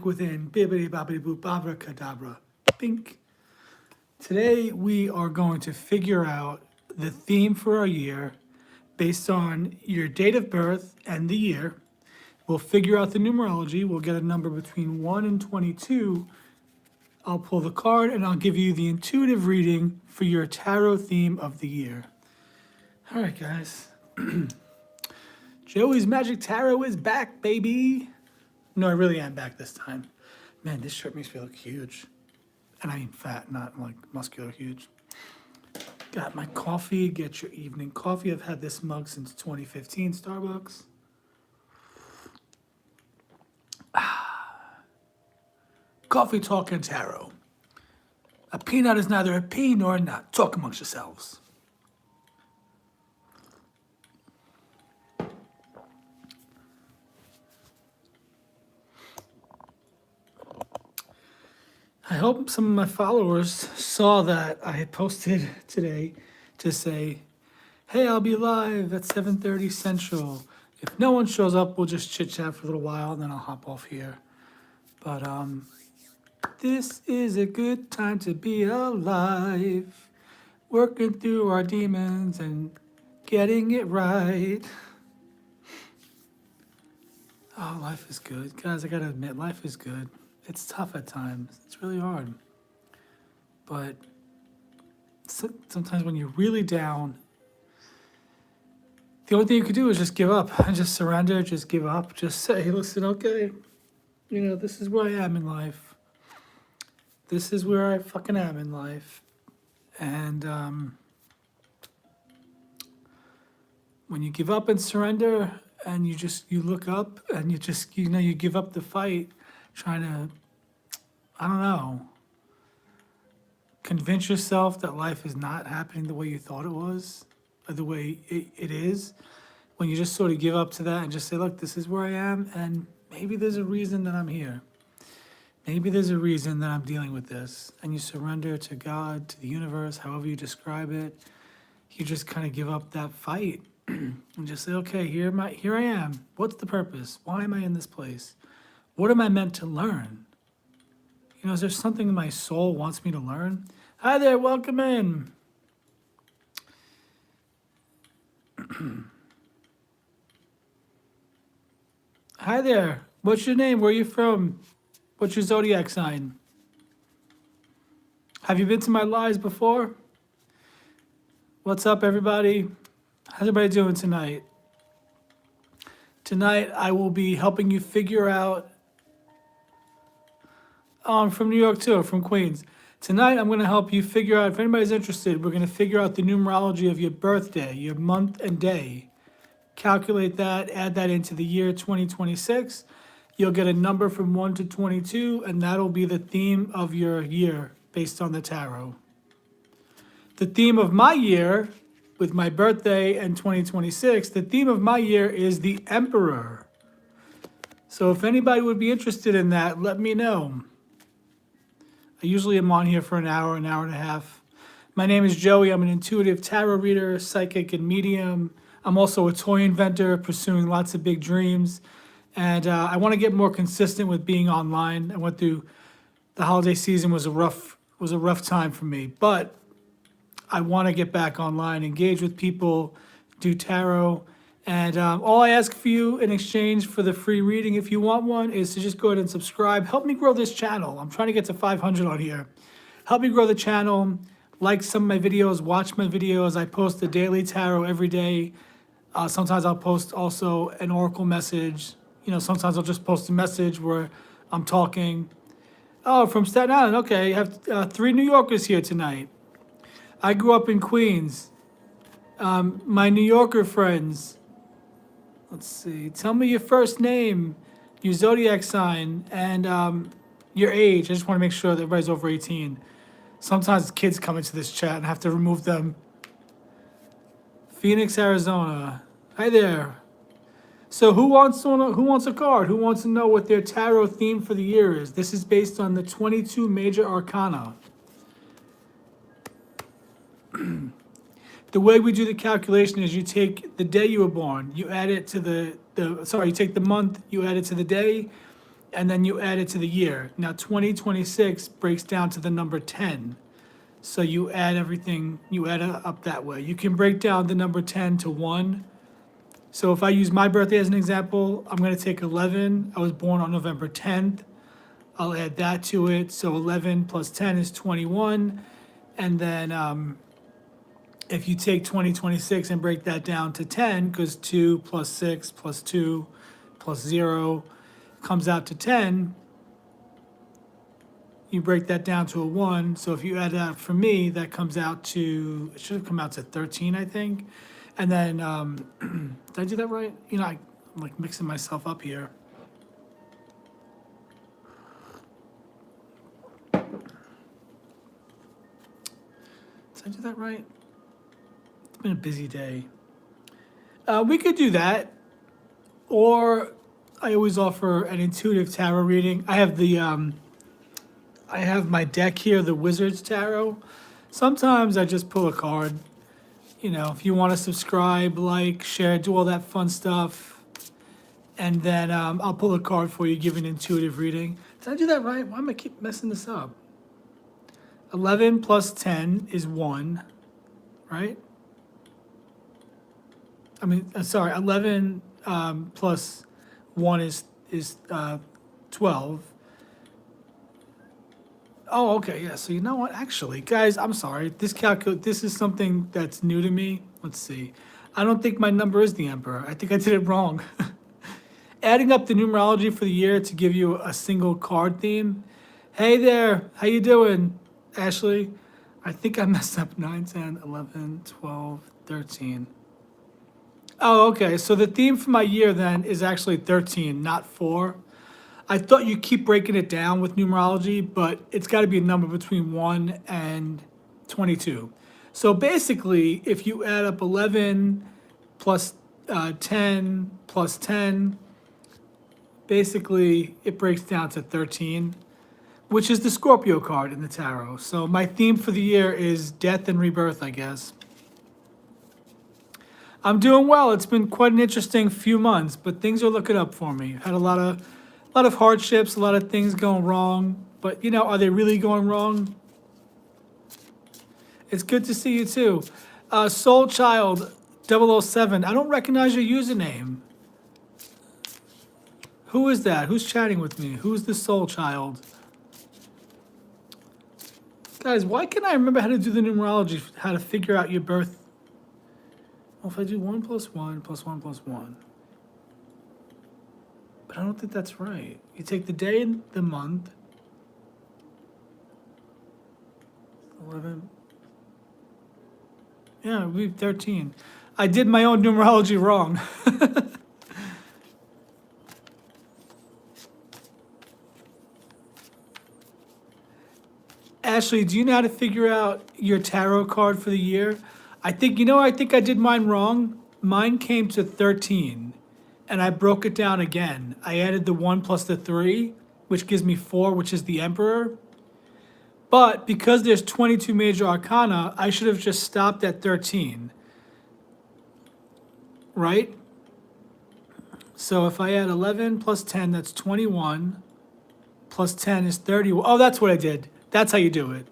within, bibbidi bobbidi boop, abracadabra, bink. Today we are going to figure out the theme for our year based on your date of birth and the year. We'll figure out the numerology. We'll get a number between 1 and 22. I'll pull the card and I'll give you the intuitive reading for your tarot theme of the year. All right, guys. Joey's Magic Tarot is back, baby. No, I really am back this time. Man, this shirt makes me look huge. And I mean fat, not like muscular huge. Got my coffee. Get your evening coffee. I've had this mug since 2015, Starbucks. Coffee Talk and Tarot. A peanut is neither a pea nor a nut. Talk amongst yourselves. I hope some of my followers saw that I had posted today to say, hey, I'll be live at 7:30 Central. If no one shows up, we'll just chit chat for a little while and then I'll hop off here. But this is a good time to be alive, working through our demons and getting it right. Oh, life is good. Guys, I gotta admit, life is good. It's tough at times. It's really hard. But sometimes when you're really down, the only thing you can do is just give up and just surrender, just give up, just say, listen, okay, this is where I am in life. This is where I fucking am in life. And when you give up and surrender and you look up and you give up the fight, trying to, I don't know, convince yourself that life is not happening the way you thought it was, or the way it is. When you just sort of give up to that and just say, look, this is where I am, and maybe there's a reason that I'm here. Maybe there's a reason that I'm dealing with this. And you surrender to God, to the universe, however you describe it. You just kind of give up that fight and just say, okay, here I am. What's the purpose? Why am I in this place? What am I meant to learn? Is there something my soul wants me to learn? Hi there, welcome in. Hi there, what's your name? Where are you from? What's your zodiac sign? Have you been to my lives before? What's up, everybody? How's everybody doing tonight? Tonight, I will be helping you figure out. Oh, I'm from New York too, from Queens. Tonight, I'm going to help you figure out, if anybody's interested, we're going to figure out the numerology of your birthday, your month and day. Calculate that, add that into the year 2026. You'll get a number from 1 to 22, and that'll be the theme of your year based on the tarot. The theme of my year, with my birthday and 2026, the theme of my year is the Emperor. So if anybody would be interested in that, let me know. I usually am on here for an hour and a half. My name is Joey. I'm an intuitive tarot reader, psychic, and medium. I'm also a toy inventor, pursuing lots of big dreams. And I want to get more consistent with being online. I went through the holiday season was a rough time for me, but I want to get back online, engage with people, do tarot. And all I ask for you in exchange for the free reading, if you want one, is to just go ahead and subscribe. Help me grow this channel. I'm trying to get to 500 on here. Help me grow the channel. Like some of my videos, watch my videos. I post a daily tarot every day. Sometimes I'll post also an oracle message. Sometimes I'll just post a message where I'm talking. Oh, from Staten Island. Okay, I have 3 New Yorkers here tonight. I grew up in Queens. My New Yorker friends. Let's see. Tell me your first name, your zodiac sign, and your age. I just want to make sure that everybody's over 18. Sometimes kids come into this chat and I have to remove them. Phoenix, Arizona. Hi there. So who wants a card? Who wants to know what their tarot theme for the year is? This is based on the 22 major arcana. The way we do the calculation is you take the day you were born, you add it to you take the month, you add it to the day, and then you add it to the year. Now, 2026 breaks down to the number 10. So you add everything, you add it up that way. You can break down the number 10 to 1. So if I use my birthday as an example, I'm going to take 11. I was born on November 10th. I'll add that to it. So 11 plus 10 is 21. And then if you take 2026 and break that down to 10, because 2 plus 6 plus 2 plus 0 comes out to 10, you break that down to a 1. So if you add that for me, that comes out to, it should have come out to 13, I think. And then, did I do that right? You know, I'm like mixing myself up here. Did I do that right? It's been a busy day. We could do that, or I always offer an intuitive tarot reading. I have I have my deck here, the Wizard's Tarot. Sometimes I just pull a card. You know, if you want to subscribe, like, share, do all that fun stuff. And then I'll pull a card for you, give an intuitive reading. Did I do that right? Why am I keep messing this up? 11 plus 10 is 1, right? I mean, sorry, 11 plus 1 is 12. Oh, okay, yeah. So you know what? Actually, guys, I'm sorry. This is something that's new to me. Let's see. I don't think my number is the Emperor. I think I did it wrong. Adding up the numerology for the year to give you a single card theme. Hey there, how you doing, Ashley? I think I messed up 9, 10, 11, 12, 13. Oh, okay. So the theme for my year then is actually 13, not 4. I thought you keep breaking it down with numerology, but it's got to be a number between 1 and 22. So basically, if you add up 11 plus 10 plus 10, basically it breaks down to 13, which is the Scorpio card in the tarot. So my theme for the year is death and rebirth, I guess. I'm doing well. It's been quite an interesting few months, but things are looking up for me. Had a lot of hardships, a lot of things going wrong. But, you know, are they really going wrong? It's good to see you, too. Soul Child 007. I don't recognize your username. Who is that? Who's chatting with me? Who's the Soul Child? Guys, why can't I remember how to do the numerology, how to figure out your birth? Well, if I do 1 plus 1 plus 1 plus 1. But I don't think that's right. You take the day and the month. 11. Yeah, we have 13. I did my own numerology wrong. Ashley, do you know how to figure out your tarot card for the year? I think I did mine wrong. Mine came to 13, and I broke it down again. I added the 1 plus the 3, which gives me 4, which is the Emperor. But because there's 22 major arcana, I should have just stopped at 13, right? So if I add 11 plus 10, that's 21, plus 10 is 31. Oh, that's what I did. That's how you do it.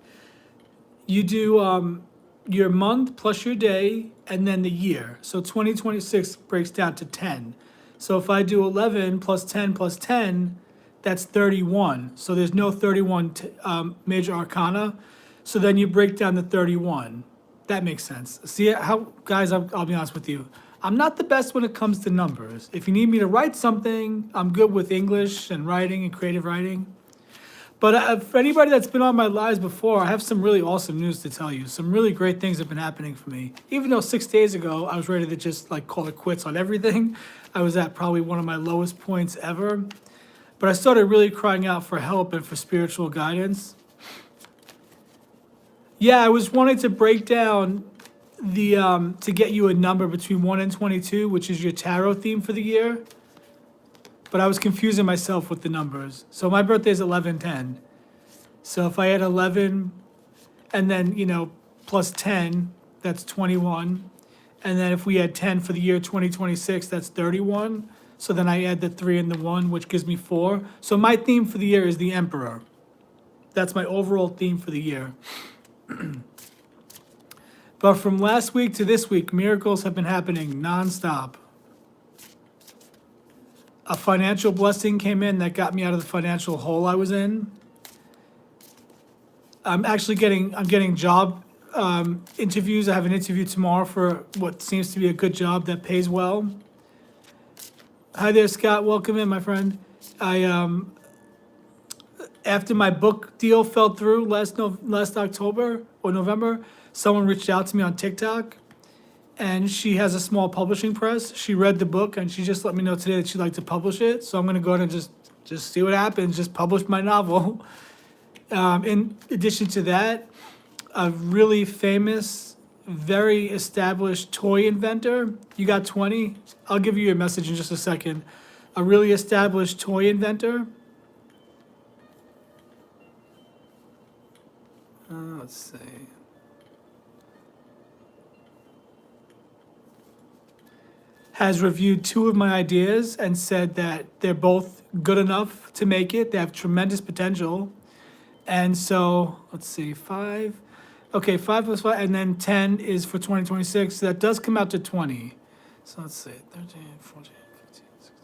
You do your month plus your day and then the year. So 2026 breaks down to 10. So if I do 11 plus 10, that's 31. So there's no 31 major arcana. So then you break down the 31. That makes sense. See how, guys, I'll be honest with you. I'm not the best when it comes to numbers. If you need me to write something, I'm good with English and writing and creative writing. But for anybody that's been on my lives before, I have some really awesome news to tell you. Some really great things have been happening for me. Even though 6 days ago, I was ready to just like call it quits on everything. I was at probably one of my lowest points ever. But I started really crying out for help and for spiritual guidance. Yeah, I was wanting to break down the, to get you a number between 1 and 22, which is your tarot theme for the year. But I was confusing myself with the numbers. So my birthday is 11/10. So if I add 11 and then, you know, plus 10, that's 21. And then if we add 10 for the year 2026, that's 31. So then I add the 3 and the 1, which gives me 4. So my theme for the year is the Emperor. That's my overall theme for the year. But from last week to this week, miracles have been happening nonstop. A financial blessing came in that got me out of the financial hole I was in. I'm getting job interviews. I have an interview tomorrow for what seems to be a good job that pays well. Hi there, Scott. Welcome in, my friend. After my book deal fell through last October or November, someone reached out to me on TikTok, and she has a small publishing press. She read the book, and she just let me know today that she'd like to publish it. So I'm going to go ahead and just see what happens, just publish my novel. In addition to that, a really famous, very established toy inventor. You got 20? I'll give you a message in just a second. A really established toy inventor. Let's see. Has reviewed 2 of my ideas and said that they're both good enough to make it. They have tremendous potential. And so, let's see, 5. Okay, 5 plus 5, and then 10 is for 2026. So that does come out to 20. So let's see, 13, 14, 15, 16.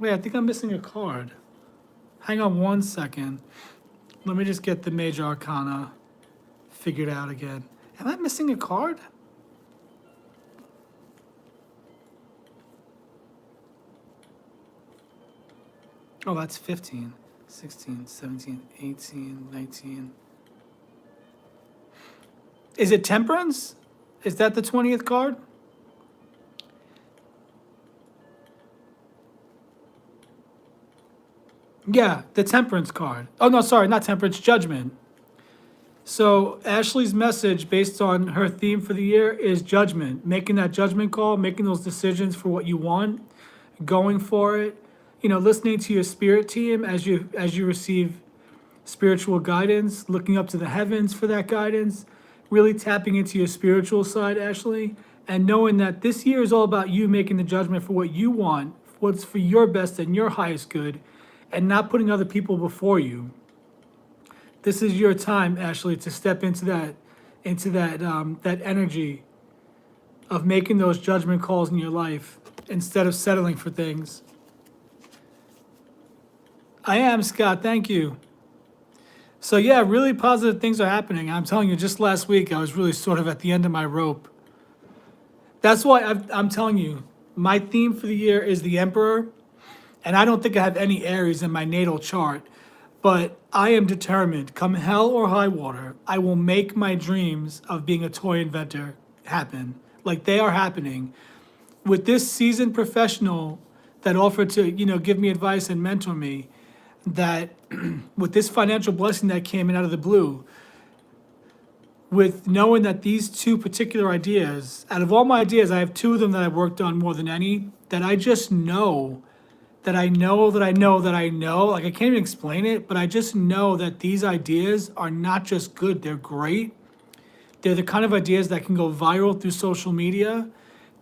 Wait, I think I'm missing a card. Hang on one second. Let me just get the major arcana figured out again. Am I missing a card? Oh, that's 15, 16, 17, 18, 19. Is it Temperance? Is that the 20th card? Yeah, the Temperance card. Oh, no, sorry, not Temperance, Judgment. So Ashley's message based on her theme for the year is judgment. Making that judgment call, making those decisions for what you want, going for it. You know, listening to your spirit team as you receive spiritual guidance, looking up to the heavens for that guidance, really tapping into your spiritual side, Ashley, and knowing that this year is all about you making the judgment for what you want, what's for your best and your highest good, and not putting other people before you. This is your time, Ashley, to step into that energy of making those judgment calls in your life instead of settling for things. I am, Scott. Thank you. So yeah, really positive things are happening. I'm telling you, just last week, I was really sort of at the end of my rope. That's why I'm telling you, my theme for the year is the Emperor. And I don't think I have any Aries in my natal chart. But I am determined, come hell or high water, I will make my dreams of being a toy inventor happen. Like, they are happening. With this seasoned professional that offered to, give me advice and mentor me, that with this financial blessing that came in out of the blue, with knowing that these 2 particular ideas, out of all my ideas, I have 2 of them that I've worked on more than any, that I just know, like, I can't even explain it, but I just know that these ideas are not just good, they're great. They're the kind of ideas that can go viral through social media.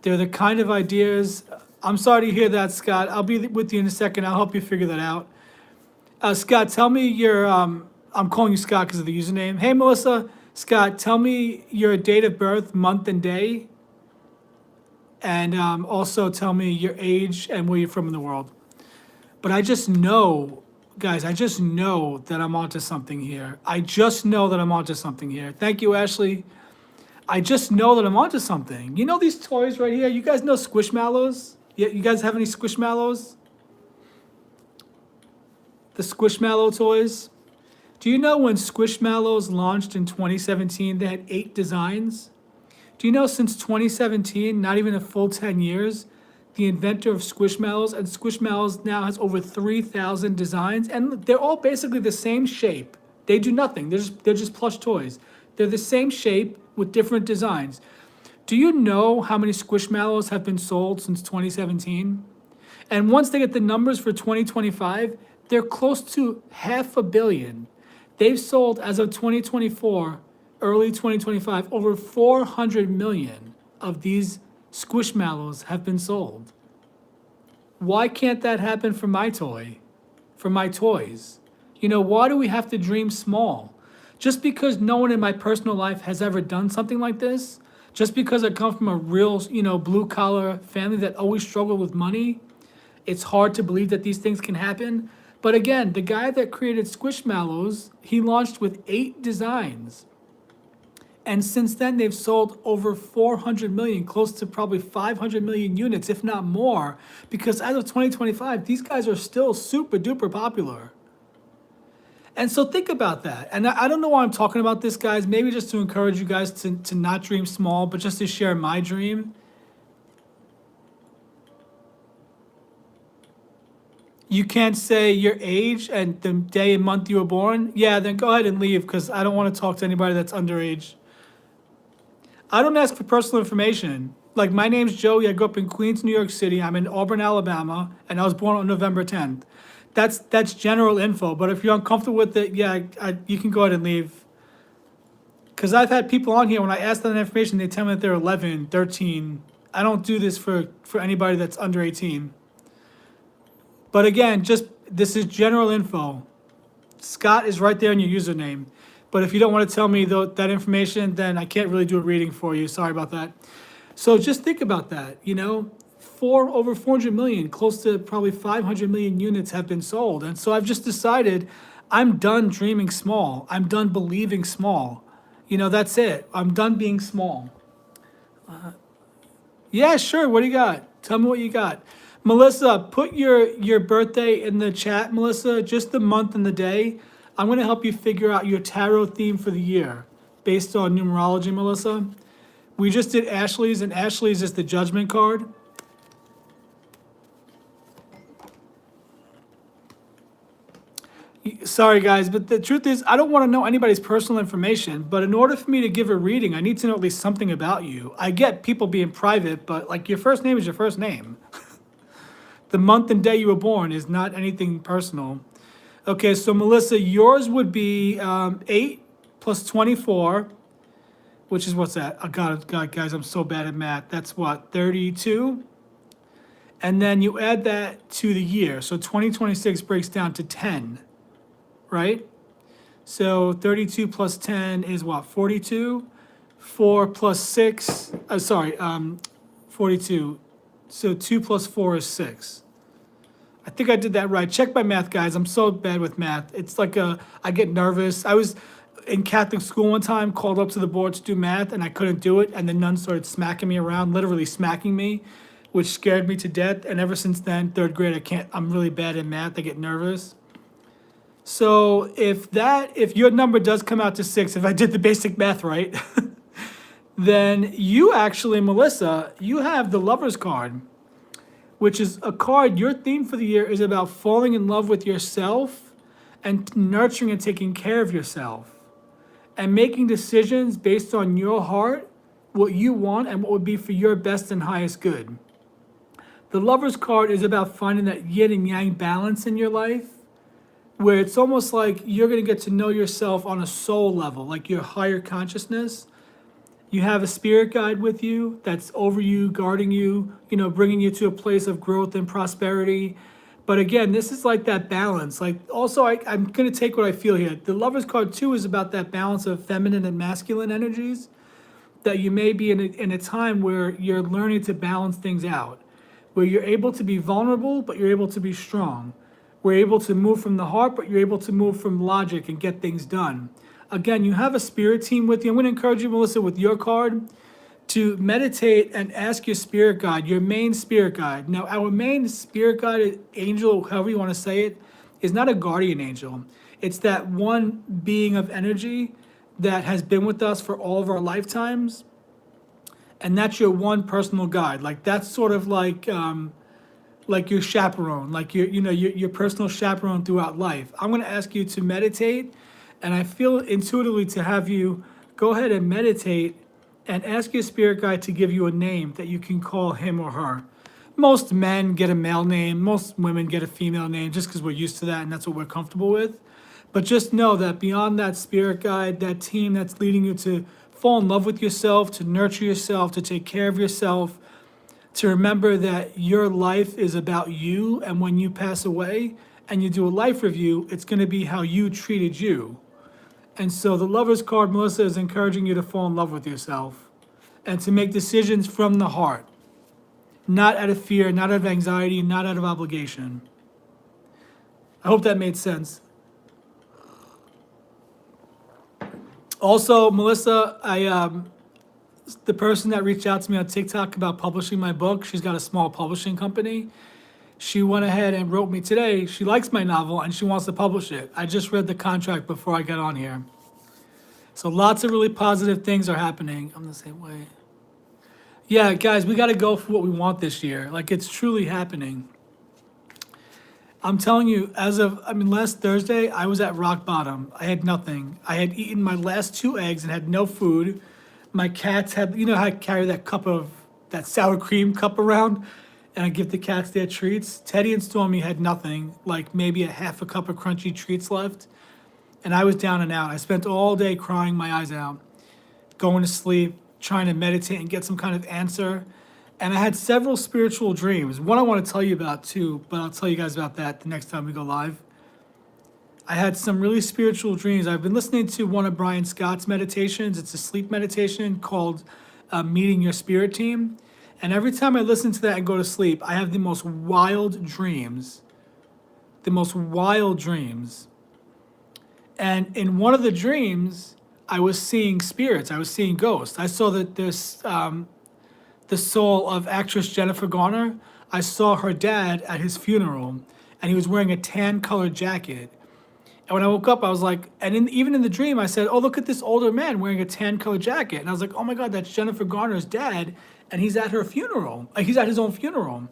They're the kind of ideas, I'm sorry to hear that, Scott. I'll be with you in a second. I'll help you figure that out. Scott, tell me your, I'm calling you Scott because of the username. Hey, Melissa. Scott, tell me your date of birth, month and day. And also tell me your age and where you're from in the world. But I just know, guys, I just know that I'm onto something here. Thank you, Ashley. I just know that I'm onto something. You know these toys right here? You guys know Squishmallows? Yeah, you guys have any Squishmallows? The Squishmallow toys? Do you know when Squishmallows launched in 2017, they had 8 designs? Do you know since 2017, not even a full 10 years, the inventor of Squishmallows, and Squishmallows now has over 3,000 designs, and they're all basically the same shape. They do nothing. They're just plush toys. They're the same shape with different designs. Do you know how many Squishmallows have been sold since 2017? And once they get the numbers for 2025, they're close to 500 million. They've sold, as of 2024, early 2025, over 400 million of these Squishmallows have been sold. Why can't that happen for my toy? For my toys? Why do we have to dream small? Just because no one in my personal life has ever done something like this, just because I come from a real, blue collar family that always struggled with money, it's hard to believe that these things can happen. But again, the guy that created Squishmallows, he launched with 8 designs. And since then, they've sold over 400 million, close to probably 500 million units, if not more, because as of 2025, these guys are still super duper popular. And so think about that. And I don't know why I'm talking about this, guys. Maybe just to encourage you guys to not dream small, but just to share my dream. You can't say your age and the day and month you were born? Yeah, then go ahead and leave because I don't want to talk to anybody that's underage. I don't ask for personal information. Like, my name's Joey. I grew up in Queens, New York City. I'm in Auburn, Alabama, and I was born on November 10th. That's general info. But if you're uncomfortable with it, yeah, you can go ahead and leave. Because I've had people on here, when I ask them that information, they tell me that they're 11, 13. I don't do this for anybody that's under 18. But again, this is general info. Scott is right there in your username. But if you don't want to tell me that information, then I can't really do a reading for you. Sorry about that. So just think about that, over 400 million, close to probably 500 million units have been sold. And so I've just decided I'm done dreaming small. I'm done believing small. That's it. I'm done being small. Yeah, sure. What do you got? Tell me what you got. Melissa, put your birthday in the chat, Melissa, just the month and the day. I'm going to help you figure out your tarot theme for the year based on numerology, Melissa. We just did Ashley's, and Ashley's is the Judgment card. Sorry, guys, but the truth is, I don't want to know anybody's personal information, but in order for me to give a reading, I need to know at least something about you. I get people being private, but like, your first name is your first name. The month and day you were born is not anything personal. Okay, so Melissa, yours would be 8 plus 24, which is, what's that? Oh, God, guys, I'm so bad at math. That's what, 32? And then you add that to the year. So 2026 breaks down to 10, right? So 32 plus 10 is what, 42? 4 plus 6, 42. So 2 plus 4 is 6. I think I did that right. Check my math, guys. I'm so bad with math. It's like I get nervous. I was in Catholic school one time, called up to the board to do math, and I couldn't do it. And the nun started smacking me around, literally smacking me, which scared me to death. And ever since then, 3rd grade, I'm really bad at math. I get nervous. So if your number does come out to 6, if I did the basic math right, then you actually, Melissa, you have the Lover's card, which is a card. Your theme for the year is about falling in love with yourself and nurturing and taking care of yourself and making decisions based on your heart, what you want, and what would be for your best and highest good. The Lover's card is about finding that yin and yang balance in your life, where it's almost like you're going to get to know yourself on a soul level, like your higher consciousness. You have a spirit guide with you that's over you, guarding you, bringing you to a place of growth and prosperity. But again, this is like that balance. Like, also, I'm going to take what I feel here. The Lover's card, too, is about that balance of feminine and masculine energies, that you may be in a time where you're learning to balance things out, where you're able to be vulnerable, but you're able to be strong. We're able to move from the heart, but you're able to move from logic and get things done. Again, you have a spirit team with you. I'm going to encourage you, Melissa, with your card, to meditate and ask your spirit guide, your main spirit guide. Now, our main spirit guide, angel, however you want to say it, is not a guardian angel. It's that one being of energy that has been with us for all of our lifetimes. And that's your one personal guide. Like, that's sort of like your chaperone, like your personal chaperone throughout life. I'm going to ask you to meditate. And I feel intuitively to have you go ahead and meditate and ask your spirit guide to give you a name that you can call him or her. Most men get a male name. Most women get a female name just because we're used to that and that's what we're comfortable with. But just know that beyond that spirit guide, that team that's leading you to fall in love with yourself, to nurture yourself, to take care of yourself, to remember that your life is about you, and when you pass away and you do a life review, it's going to be how you treated you. And so the Lover's card, Melissa, is encouraging you to fall in love with yourself and to make decisions from the heart, not out of fear, not out of anxiety, not out of obligation. I hope that made sense. Also, Melissa, the person that reached out to me on TikTok about publishing my book, she's got a small publishing company. She went ahead and wrote me today. She likes my novel and she wants to publish it. I just read the contract before I got on here. So lots of really positive things are happening. I'm the same way. Yeah, guys, we got to go for what we want this year. Like, it's truly happening. I'm telling you, last Thursday, I was at rock bottom. I had nothing. I had eaten my last 2 eggs and had no food. My cats had, you know how I carry that sour cream cup around and I give the cats their treats? Teddy and Stormy had nothing, like maybe a half a cup of crunchy treats left. And I was down and out. I spent all day crying my eyes out, going to sleep, trying to meditate and get some kind of answer. And I had several spiritual dreams. One I want to tell you about too, but I'll tell you guys about that the next time we go live. I had some really spiritual dreams. I've been listening to one of Brian Scott's meditations. It's a sleep meditation called Meeting Your Spirit Team. And every time I listen to that and go to sleep, I have the most wild dreams. The most wild dreams. And in one of the dreams, I was seeing spirits. I was seeing ghosts. I saw that the soul of actress Jennifer Garner. I saw her dad at his funeral, and he was wearing a tan-colored jacket. And when I woke up, I was like, even in the dream, I said, "Oh, look at this older man wearing a tan-colored jacket." And I was like, "Oh my God, that's Jennifer Garner's dad, and he's at her funeral. He's at his own funeral."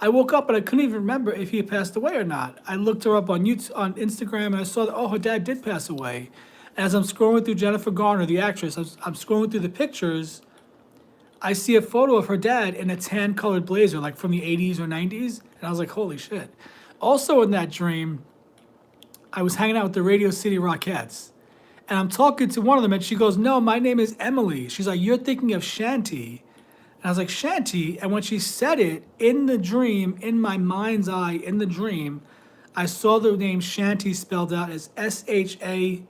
I woke up, but I couldn't even remember if he had passed away or not. I looked her up on YouTube, on Instagram, and I saw that, oh, her dad did pass away. And as I'm scrolling through Jennifer Garner, the actress, I'm scrolling through the pictures, I see a photo of her dad in a tan-colored blazer, like from the 80s or 90s. And I was like, holy shit. Also in that dream, I was hanging out with the Radio City Rockettes. And I'm talking to one of them, and she goes, "No, my name is Emily." She's like, "You're thinking of Shanti." And I was like, "Shanti?" And when she said it in the dream, in my mind's eye, in the dream, I saw the name Shanti spelled out as Shanti.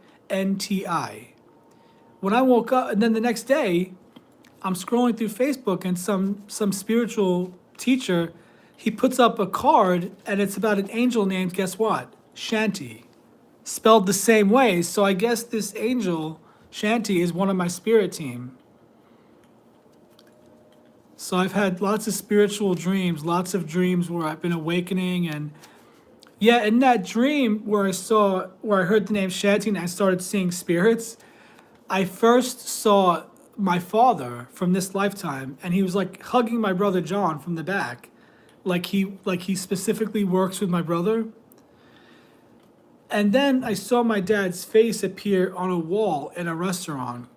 When I woke up, and then the next day, I'm scrolling through Facebook, and some spiritual teacher, he puts up a card, and it's about an angel named, guess what? Shanti. Spelled the same way. So I guess this angel, Shanti, is one of my spirit team. So I've had lots of spiritual dreams, lots of dreams where I've been awakening. And yeah, in that dream where I heard the name Shanti and I started seeing spirits, I first saw my father from this lifetime, and he was like hugging my brother John from the back, like he specifically works with my brother. And then I saw my dad's face appear on a wall in a restaurant.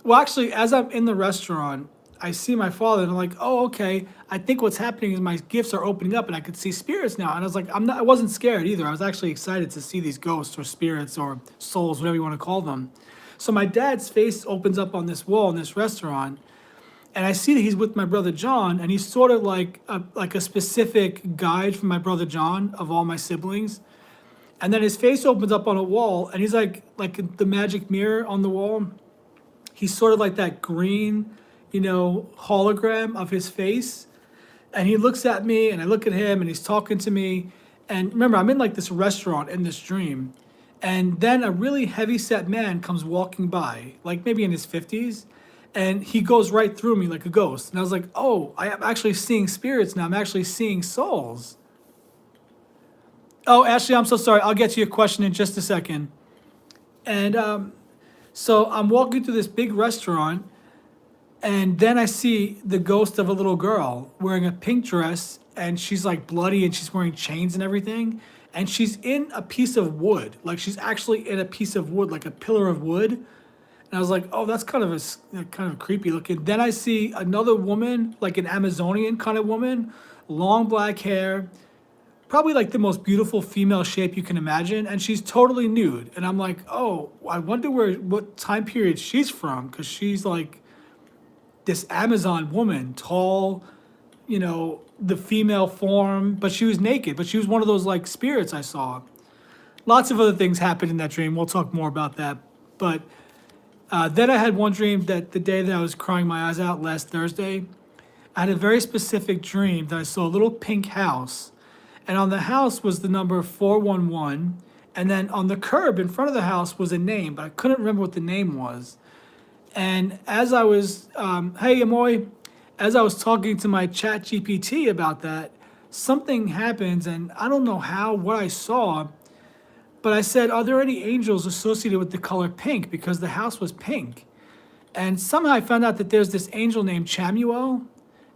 Well, actually, as I'm in the restaurant, I see my father, and I'm like, oh, okay. I think what's happening is my gifts are opening up, and I could see spirits now. And I was like, I wasn't scared either. I was actually excited to see these ghosts or spirits or souls, whatever you want to call them. So my dad's face opens up on this wall in this restaurant, and I see that he's with my brother John, and he's sort of like a specific guide for my brother John of all my siblings. And then his face opens up on a wall, and he's like the magic mirror on the wall. He's sort of like that green, hologram of his face. And he looks at me, and I look at him, and he's talking to me. And remember, I'm in like this restaurant in this dream. And then a really heavy-set man comes walking by, like maybe in his 50s. And he goes right through me like a ghost. And I was like, oh, I am actually seeing spirits now. I'm actually seeing souls. Oh, Ashley, I'm so sorry. I'll get to your question in just a second. And so I'm walking through this big restaurant, and then I see the ghost of a little girl wearing a pink dress, and she's like bloody, and she's wearing chains and everything. And she's in a piece of wood. Like, she's actually in a piece of wood, like a pillar of wood. And I was like, oh, that's kind of creepy looking. Then I see another woman, like an Amazonian kind of woman, long black hair, probably like the most beautiful female shape you can imagine, and she's totally nude. And I'm like, oh, I wonder what time period she's from, because she's like this Amazon woman, tall, the female form, but she was naked. But she was one of those like spirits I saw. Lots of other things happened in that dream. We'll talk more about that. But then I had one dream that the day that I was crying my eyes out last Thursday, I had a very specific dream that I saw a little pink house. And on the house was the number 411. And then on the curb in front of the house was a name, but I couldn't remember what the name was. And as I was, hey, Amoy, as I was talking to my chat GPT about that, something happens, and I don't know what I saw, but I said, are there any angels associated with the color pink? Because the house was pink. And somehow I found out that there's this angel named Chamuel.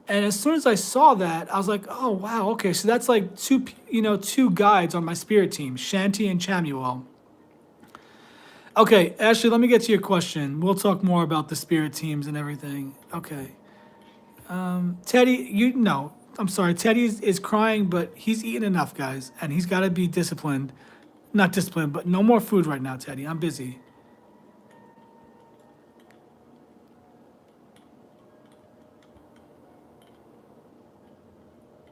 And as soon as I saw that, I was like, oh, wow, okay. So that's like two guides on my spirit team, Shanti and Chamuel. Okay, Ashley, let me get to your question. We'll talk more about the spirit teams and everything. Okay. Teddy, I'm sorry. Teddy is crying, but he's eaten enough, guys. And he's got to be disciplined. Not disciplined, but no more food right now, Teddy. I'm busy.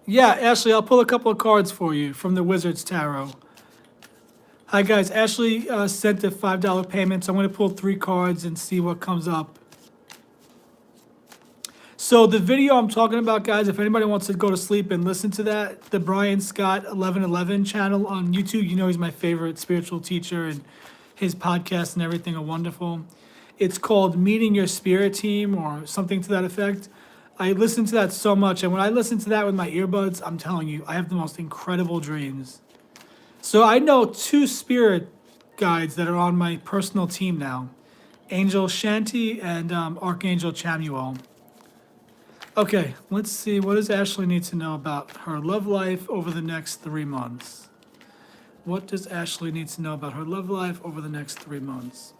Yeah, Ashley, I'll pull a couple of cards for you from the Wizard's Tarot. Hi, guys. Ashley sent a $5 payment, so I'm going to pull 3 cards and see what comes up. So the video I'm talking about, guys, if anybody wants to go to sleep and listen to that, the Brian Scott 1111 channel on YouTube, he's my favorite spiritual teacher, and his podcast and everything are wonderful. It's called Meeting Your Spirit Team or something to that effect. I listen to that so much, and when I listen to that with my earbuds, I'm telling you, I have the most incredible dreams. So I know 2 spirit guides that are on my personal team now, Angel Shanti and Archangel Chamuel. Okay, let's see. What does Ashley need to know about her love life over the next 3 months? What does Ashley need to know about her love life over the next 3 months?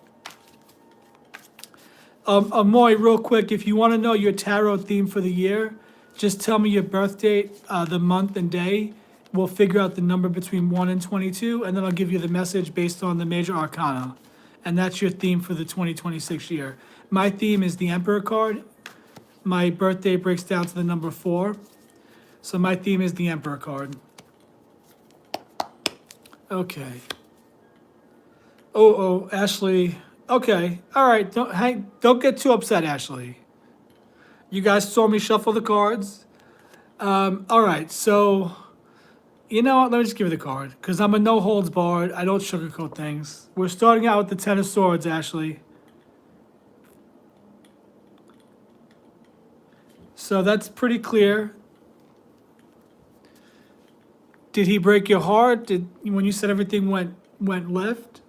Amoy, real quick, if you want to know your tarot theme for the year, just tell me your birth date, the month and day. We'll figure out the number between 1 and 22, and then I'll give you the message based on the major arcana. And that's your theme for the 2026 year. My theme is the Emperor card. My birthday breaks down to the number 4. So my theme is the Emperor card. Okay. Oh, Ashley. Okay. All right. Don't get too upset, Ashley. You guys saw me shuffle the cards. All right. So, you know what? Let me just give you the card because I'm a no holds barred. I don't sugarcoat things. We're starting out with the Ten of Swords, Ashley. So that's pretty clear. Did he break your heart? When you said everything went left?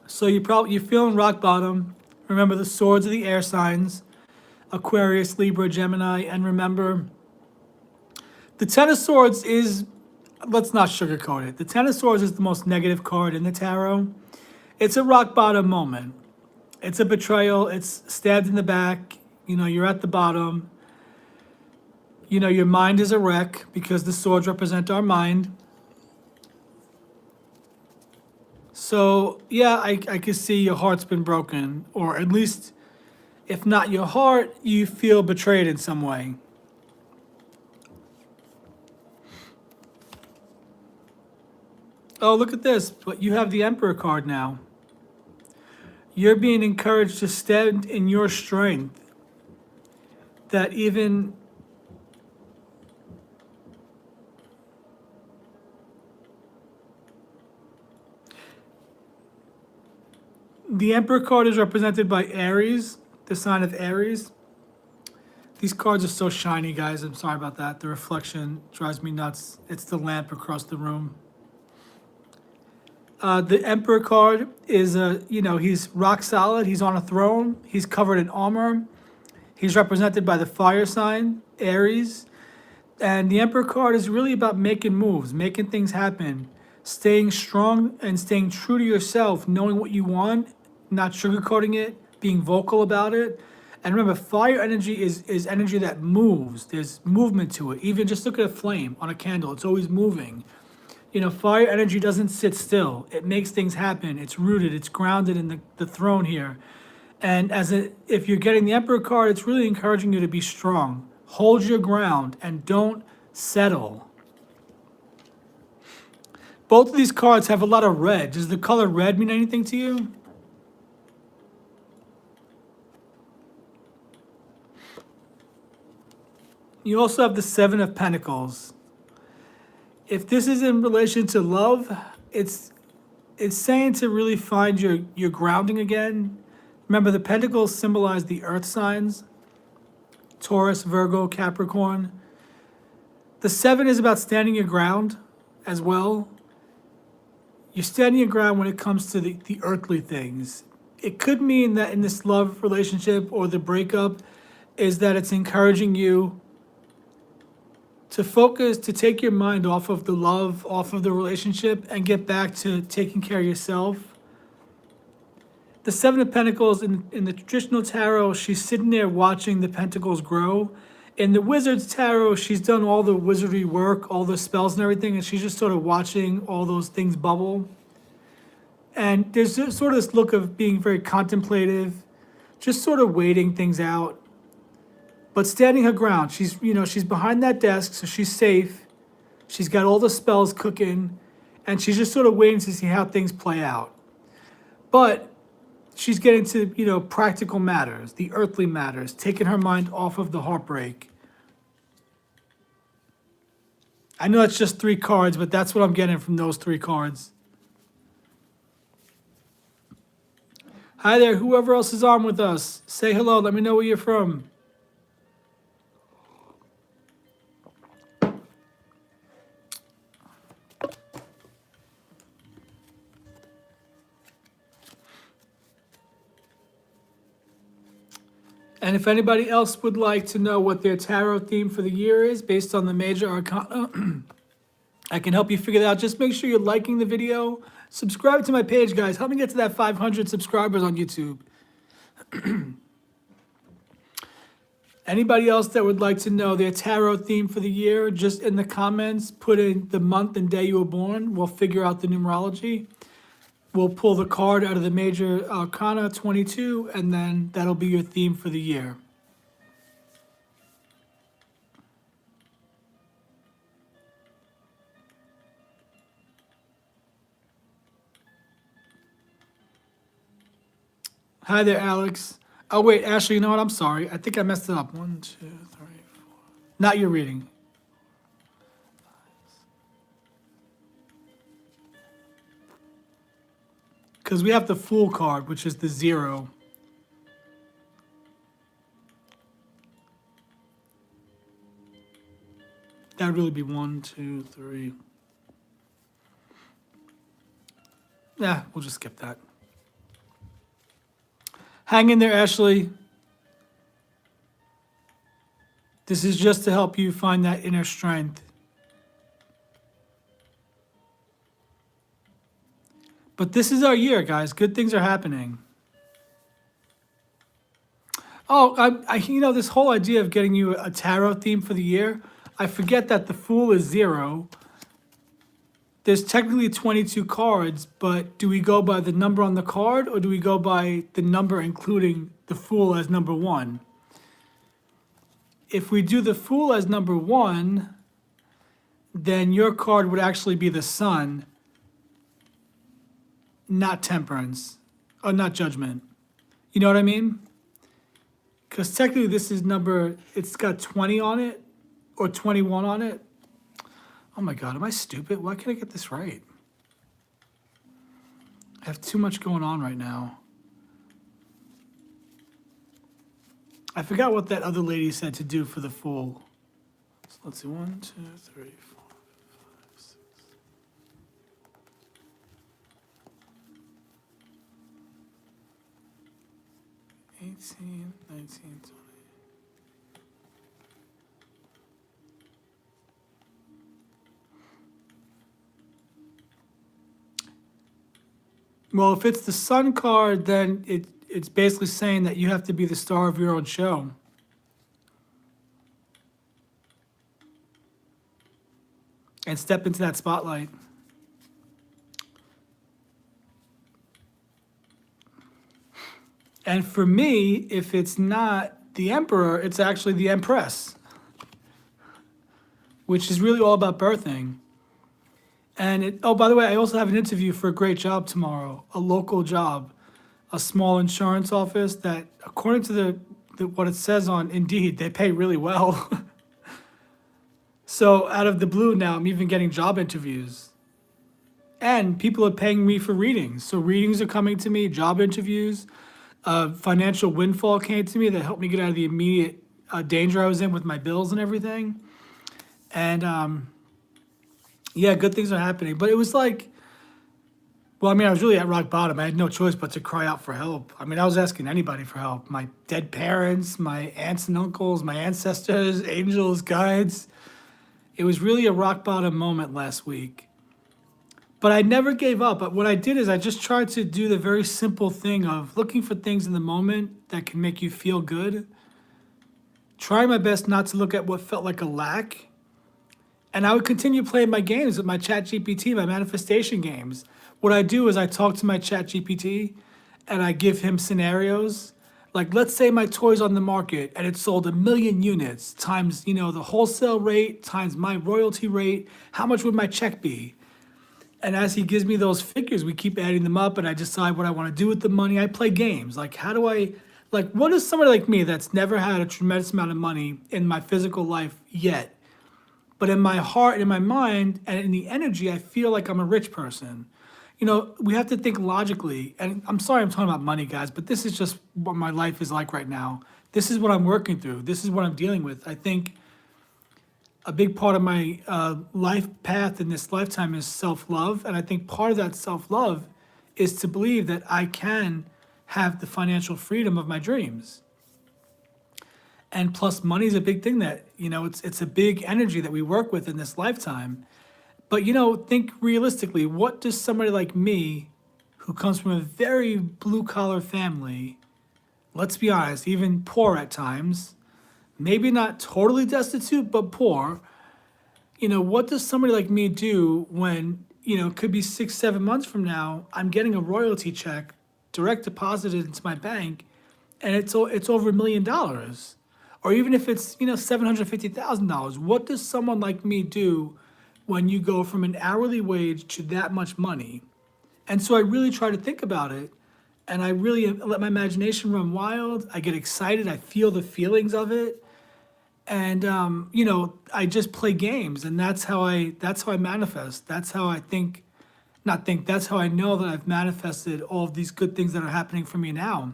So you're feeling rock bottom. Remember the swords of the air signs, Aquarius, Libra, Gemini, and remember the Ten of Swords is, let's not sugarcoat it. The Ten of Swords is the most negative card in the tarot. It's a rock bottom moment. It's a betrayal. It's stabbed in the back. You're at the bottom. Your mind is a wreck because the swords represent our mind. So, yeah, I can see your heart's been broken, or at least, if not your heart, you feel betrayed in some way. Oh, look at this, but you have the Emperor card now. You're being encouraged to stand in your strength, that even the Emperor card is represented by Aries, the sign of Aries. These cards are so shiny, guys. I'm sorry about that. The reflection drives me nuts. It's the lamp across the room. The Emperor card is, he's rock solid. He's on a throne. He's covered in armor. He's represented by the fire sign, Aries. And the Emperor card is really about making moves, making things happen, staying strong and staying true to yourself, knowing what you want, not sugarcoating it, being vocal about it. And remember, fire energy is energy that moves. There's movement to it. Even just look at a flame on a candle. It's always moving. Fire energy doesn't sit still. It makes things happen. It's rooted, it's grounded in the throne here. And if you're getting the Emperor card, it's really encouraging you to be strong. Hold your ground and don't settle. Both of these cards have a lot of red. Does the color red mean anything to you? You also have the Seven of Pentacles. If this is in relation to love, it's saying to really find your grounding again. Remember, the Pentacles symbolize the earth signs: Taurus, Virgo, Capricorn. The Seven is about standing your ground as well. You're standing your ground when it comes to the earthly things. It could mean that in this love relationship or the breakup is that it's encouraging you to focus, to take your mind off of the love, off of the relationship, and get back to taking care of yourself. The Seven of Pentacles in the traditional tarot, she's sitting there watching the pentacles grow. In the Wizard's tarot, she's done all the wizardry work, all the spells and everything, and she's just sort of watching all those things bubble. And there's just sort of this look of being very contemplative, just sort of waiting things out, but standing her ground. She's behind that desk, so she's safe. She's got all the spells cooking, and she's just sort of waiting to see how things play out. But she's getting to, practical matters, the earthly matters, taking her mind off of the heartbreak. I know it's just 3 cards, but that's what I'm getting from those 3 cards. Hi there, whoever else is on with us, say hello, let me know where you're from. And if anybody else would like to know what their tarot theme for the year is based on the major arcana, I can help you figure that out. Just make sure you're liking the video. Subscribe to my page, guys. Help me get to that 500 subscribers on YouTube. Anybody else that would like to know their tarot theme for the year, just in the comments, put in the month and day you were born. We'll figure out the numerology. We'll pull the card out of the major arcana 22, and then that'll be your theme for the year. Hi there, Alex. Oh, wait, Ashley, you know what? I'm sorry. I think I messed it up. 1, 2, 3, 4. Not your reading. Because we have the Fool card, which is the 0. That would really be 1, 2, 3. Yeah, we'll just skip that. Hang in there, Ashley. This is just to help you find that inner strength. But this is our year, guys. Good things are happening. Oh, this whole idea of getting you a tarot theme for the year, I forget that the Fool is 0. There's technically 22 cards, but do we go by the number on the card, or do we go by the number including the Fool as number 1? If we do the Fool as number 1, then your card would actually be the Sun, not Temperance, or not Judgment. You know what I mean? Because technically this is it's got 20 on it, or 21 on it. Oh my God, am I stupid? Why can't I get this right? I have too much going on right now. I forgot what that other lady said to do for the Fool. So let's see, 1, 2, 3, 4, 5, 6. 18, 19, 20. Well, if it's the Sun card, then it's basically saying that you have to be the star of your own show. And step into that spotlight. And for me, if it's not the emperor, it's actually the empress, which is really all about birthing. And oh, by the way, I also have an interview for a great job tomorrow, a local job, a small insurance office that, according to what it says on Indeed, they pay really well. So out of the blue now, I'm even getting job interviews. And people are paying me for readings. So readings are coming to me, job interviews. Financial windfall came to me that helped me get out of the immediate danger I was in with my bills and everything. And yeah, good things are happening. But it was like, well, I mean, I was really at rock bottom. I had no choice but to cry out for help. I mean, I was asking anybody for help. My dead parents, my aunts and uncles, my ancestors, angels, guides. It was really a rock bottom moment last week. But I never gave up. But what I did is I just tried to do the very simple thing of looking for things in the moment that can make you feel good. Trying my best not to look at what felt like a lack. And I would continue playing my games with my chat GPT, my manifestation games. What I do is I talk to my chat GPT and I give him scenarios. Like, let's say my toy's on the market and it sold 1 million units times, the wholesale rate times my royalty rate. How much would my check be? And as he gives me those figures, we keep adding them up and I decide what I want to do with the money. I play games. Like, what is somebody like me that's never had a tremendous amount of money in my physical life yet? But in my heart and in my mind and in the energy, I feel like I'm a rich person. We have to think logically. And I'm sorry I'm talking about money, guys, but this is just what my life is like right now. This is what I'm working through. This is what I'm dealing with. I think a big part of my life path in this lifetime is self-love. And I think part of that self-love is to believe that I can have the financial freedom of my dreams. And plus, money is a big thing that, it's a big energy that we work with in this lifetime. But, think realistically, what does somebody like me, who comes from a very blue-collar family, let's be honest, even poor at times, maybe not totally destitute, but poor, what does somebody like me do when, it could be 6, 7 months from now, I'm getting a royalty check direct deposited into my bank, and it's over $1 million? Or even if it's, $750,000, what does someone like me do when you go from an hourly wage to that much money? And so I really try to think about it, and I really let my imagination run wild. I get excited. I feel the feelings of it. And, I just play games, and that's how I manifest. That's how I think, not think, that's how I know that I've manifested all of these good things that are happening for me now.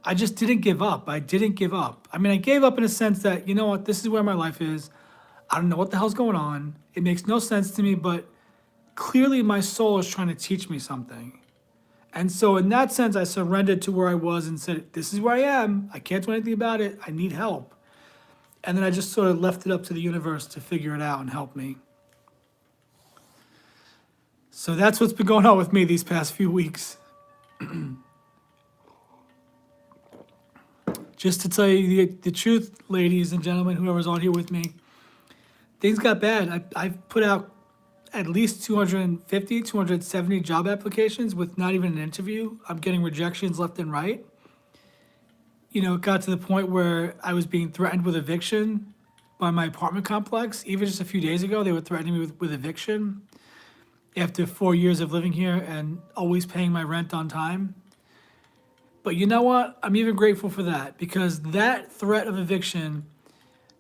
I just didn't give up. I didn't give up. I mean, I gave up in a sense that, this is where my life is. I don't know what the hell's going on. It makes no sense to me, but clearly my soul is trying to teach me something. And so in that sense, I surrendered to where I was and said, this is where I am. I can't do anything about it. I need help. And then I just sort of left it up to the universe to figure it out and help me. So that's what's been going on with me these past few weeks. Just to tell you the truth, ladies and gentlemen, whoever's on here with me, things got bad. I've put out at least 250, 270 job applications with not even an interview. I'm getting rejections left and right. It got to the point where I was being threatened with eviction by my apartment complex. Even just a few days ago, they were threatening me with eviction after 4 years of living here and always paying my rent on time. But you know what? I'm even grateful for that, because that threat of eviction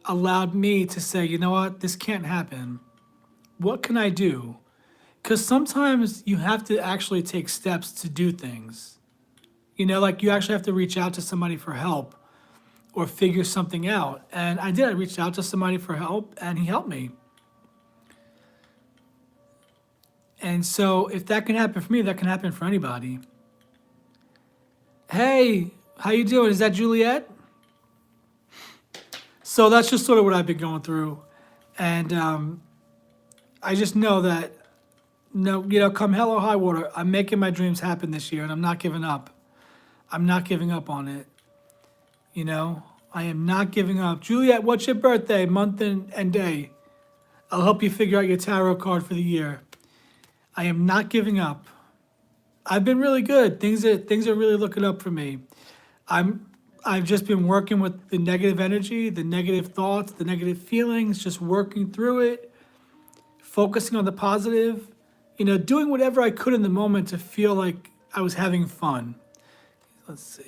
allowed me to say, you know what? This can't happen. What can I do? Because sometimes you have to actually take steps to do things. Like you actually have to reach out to somebody for help or figure something out. And I did. I reached out to somebody for help, and he helped me. And so if that can happen for me, that can happen for anybody. Hey, how you doing? Is that Juliet? So that's just sort of what I've been going through. And I just know that, come hell or high water, I'm making my dreams happen this year, and I'm not giving up. I'm not giving up on it. I am not giving up. Juliet, what's your birthday, month and day? I'll help you figure out your tarot card for the year. I am not giving up. I've been really good. Things are really looking up for me. I've just been working with the negative energy, the negative thoughts, the negative feelings, just working through it, focusing on the positive, doing whatever I could in the moment to feel like I was having fun. Let's see.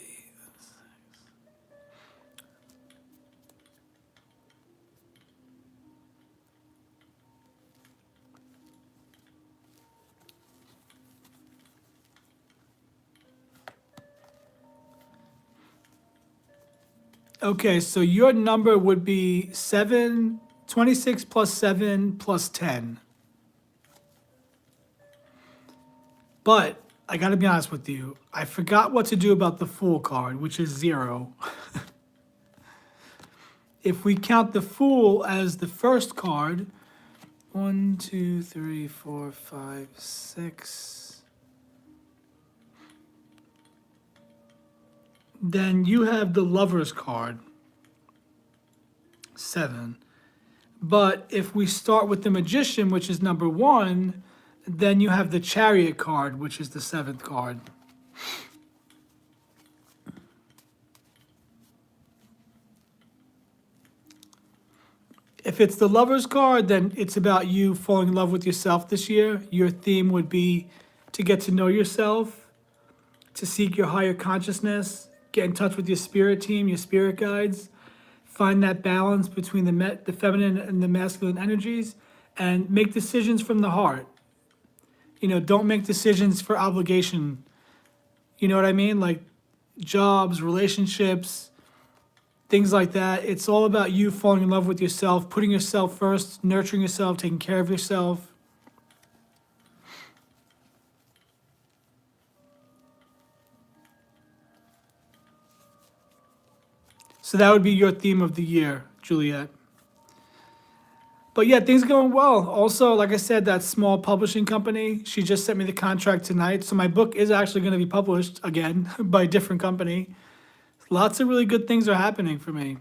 Okay, so your number would be 26 plus 7 plus 10. But I gotta be honest with you, I forgot what to do about the Fool card, which is 0. If we count the Fool as the first card, 1, 2, 3, 4, 5, 6. Then you have the Lover's card, 7. But if we start with the Magician, which is number 1, then you have the Chariot card, which is the 7th card. If it's the Lover's card, then it's about you falling in love with yourself this year. Your theme would be to get to know yourself, to seek your higher consciousness, get in touch with your spirit team, your spirit guides, find that balance between the feminine and the masculine energies, and make decisions from the heart. Don't make decisions for obligation. You know what I mean? Like jobs, relationships, things like that. It's all about you falling in love with yourself, putting yourself first, nurturing yourself, taking care of yourself. So that would be your theme of the year, Juliet. But yeah, things are going well. Also, like I said, that small publishing company, she just sent me the contract tonight. So my book is actually going to be published again by a different company. Lots of really good things are happening for me.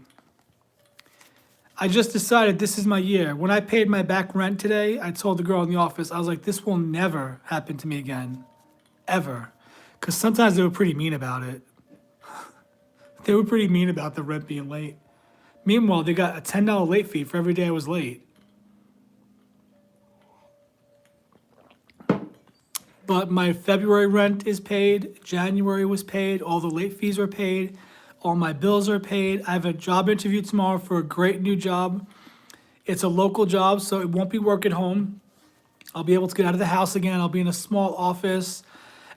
I just decided this is my year. When I paid my back rent today, I told the girl in the office, I was like, this will never happen to me again. Ever. Because sometimes they were pretty mean about it. They were pretty mean about the rent being late. Meanwhile, they got a $10 late fee for every day I was late. But my February rent is paid, January was paid, all the late fees were paid, all my bills are paid. I have a job interview tomorrow for a great new job. It's a local job, so it won't be work at home. I'll be able to get out of the house again. I'll be in a small office.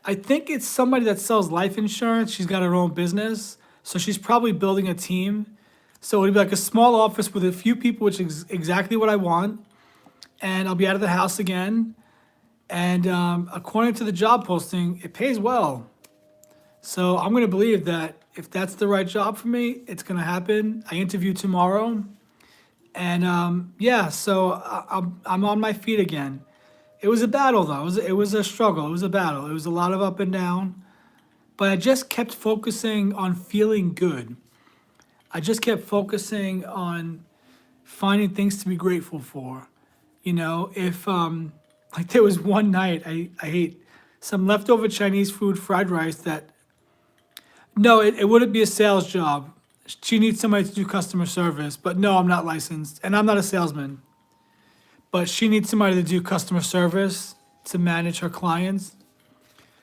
I think it's somebody that sells life insurance. She's got her own business, so she's probably building a team. So it'll be like a small office with a few people, which is exactly what I want. And I'll be out of the house again. And according to the job posting, it pays well. So I'm going to believe that if that's the right job for me, it's going to happen. I interview tomorrow. And yeah, so I'm on my feet again. It was a battle, though. It was a struggle. It was a battle. It was a lot of up and down. But I just kept focusing on feeling good. I just kept focusing on finding things to be grateful for. If like there was one night I ate some leftover Chinese food, fried rice that, no, it wouldn't be a sales job. She needs somebody to do customer service, but no, I'm not licensed and I'm not a salesman. But she needs somebody to do customer service to manage her clients.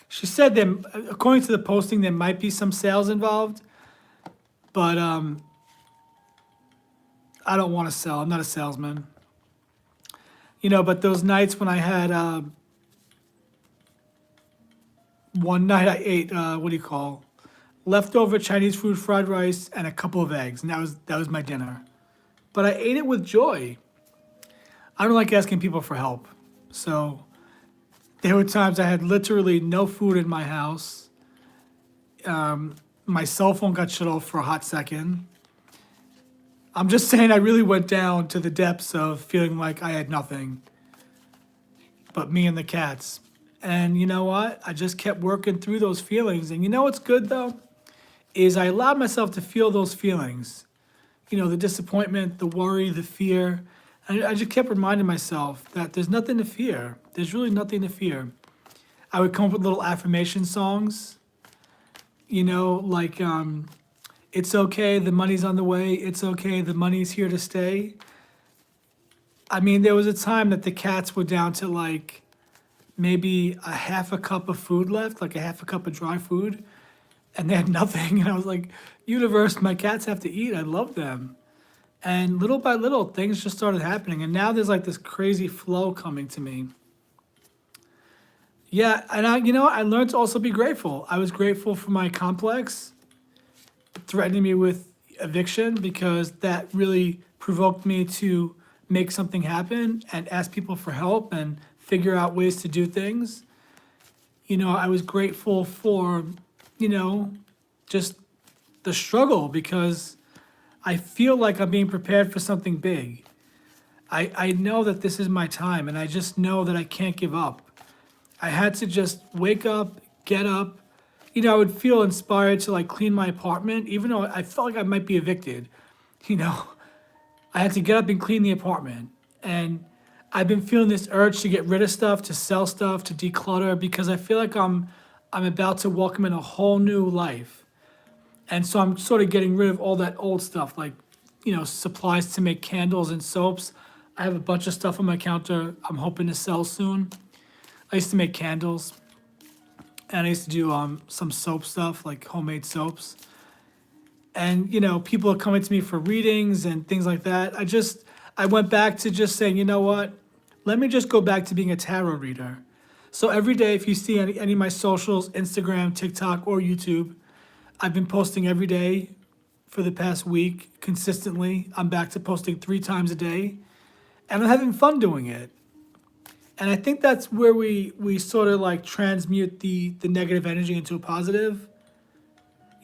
She said that, according to the posting, there might be some sales involved, but I don't want to sell. I'm not a salesman. But those nights when I had, one night I ate, leftover Chinese food, fried rice, and a couple of eggs, and that was my dinner. But I ate it with joy. I don't like asking people for help, so there were times I had literally no food in my house. My cell phone got shut off for a hot second. I'm just saying I really went down to the depths of feeling like I had nothing but me and the cats. And you know what? I just kept working through those feelings. And you know what's good, though? Is I allowed myself to feel those feelings. The disappointment, the worry, the fear. And I just kept reminding myself that there's nothing to fear. There's really nothing to fear. I would come up with little affirmation songs. like, it's okay, the money's on the way, it's okay, the money's here to stay. I mean, there was a time that the cats were down to like maybe a half a cup of food left, like a half a cup of dry food, and they had nothing. And I was like, universe, my cats have to eat. I love them. And little by little, things just started happening. And now there's like this crazy flow coming to me. Yeah, and I learned to also be grateful. I was grateful for my complex threatening me with eviction because that really provoked me to make something happen and ask people for help and figure out ways to do things. I was grateful for, just the struggle because I feel like I'm being prepared for something big. I know that this is my time and I just know that I can't give up. I had to just wake up, get up. I would feel inspired to like clean my apartment, even though I felt like I might be evicted. You know, I had to get up and clean the apartment. And I've been feeling this urge to get rid of stuff, to sell stuff, to declutter because I feel like I'm about to welcome in a whole new life. And so I'm sort of getting rid of all that old stuff, like, supplies to make candles and soaps. I have a bunch of stuff on my counter I'm hoping to sell soon. I used to make candles, and I used to do some soap stuff, like homemade soaps. And, people are coming to me for readings and things like that. I went back to just saying, you know what? Let me just go back to being a tarot reader. So every day, if you see any of my socials, Instagram, TikTok, or YouTube, I've been posting every day for the past week consistently. I'm back to posting 3 times a day, and I'm having fun doing it. And I think that's where we sort of like transmute the negative energy into a positive,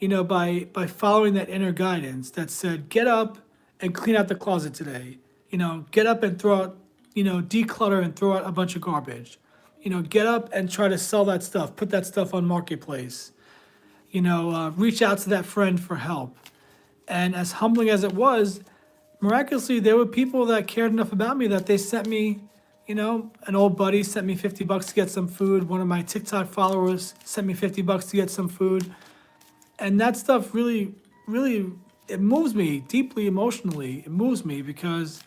by following that inner guidance that said, get up and clean out the closet today. Get up and throw out, declutter and throw out a bunch of garbage. Get up and try to sell that stuff, put that stuff on Marketplace. Reach out to that friend for help. And as humbling as it was, miraculously, there were people that cared enough about me that they sent me, an old buddy sent me $50 to get some food. One of my TikTok followers sent me $50 to get some food. And that stuff really, really, it moves me deeply emotionally. It moves me because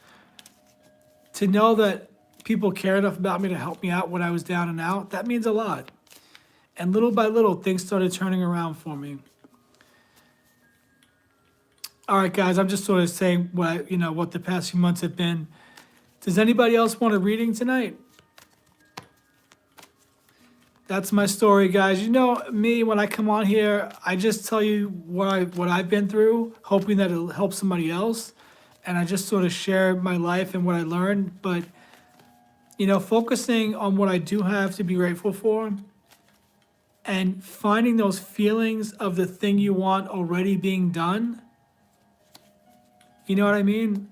to know that people care enough about me to help me out when I was down and out, that means a lot. And little by little, things started turning around for me. All right, guys, I'm just sort of saying what the past few months have been. Does anybody else want a reading tonight? That's my story, guys. Me, when I come on here, I just tell you what I've been through, hoping that it'll help somebody else. And I just sort of share my life and what I learned. But, focusing on what I do have to be grateful for and finding those feelings of the thing you want already being done. You know what I mean?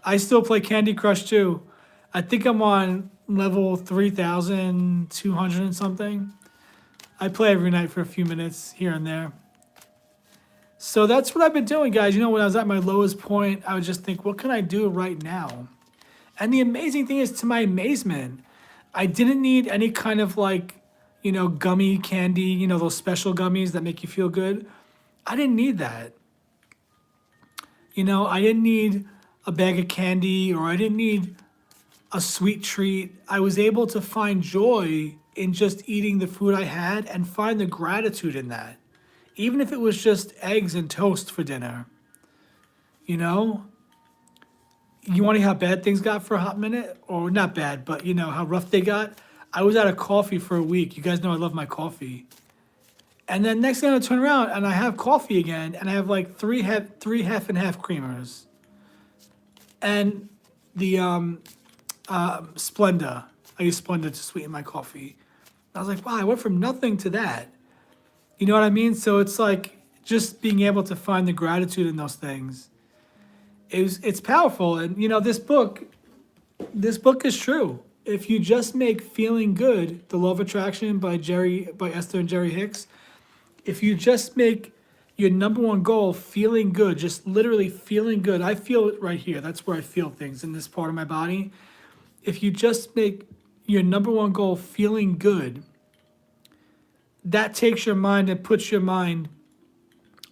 I still play Candy Crush too. I think I'm on level 3,200 and something. I play every night for a few minutes here and there. So that's what I've been doing, guys. When I was at my lowest point, I would just think, what can I do right now? And the amazing thing is, to my amazement, I didn't need any kind of like, gummy candy, those special gummies that make you feel good. I didn't need that. I didn't need a bag of candy, or I didn't need a sweet treat. I was able to find joy in just eating the food I had and find the gratitude in that. Even if it was just eggs and toast for dinner. You want to hear how bad things got for a hot minute? Or not bad, but how rough they got? I was out of coffee for a week. You guys know I love my coffee. And then next thing I turn around and I have coffee again, and I have like three half and half creamers. And the Splenda. I use Splenda to sweeten my coffee. I was like, wow, I went from nothing to that. You know what I mean? So it's like just being able to find the gratitude in those things. It's powerful. And this book is true. If you just make feeling good, The Law of Attraction by Esther and Jerry Hicks, if you just make your number one goal feeling good, just literally feeling good. I feel it right here. That's where I feel things, in this part of my body. If you just make your number one goal feeling good, that takes your mind and puts your mind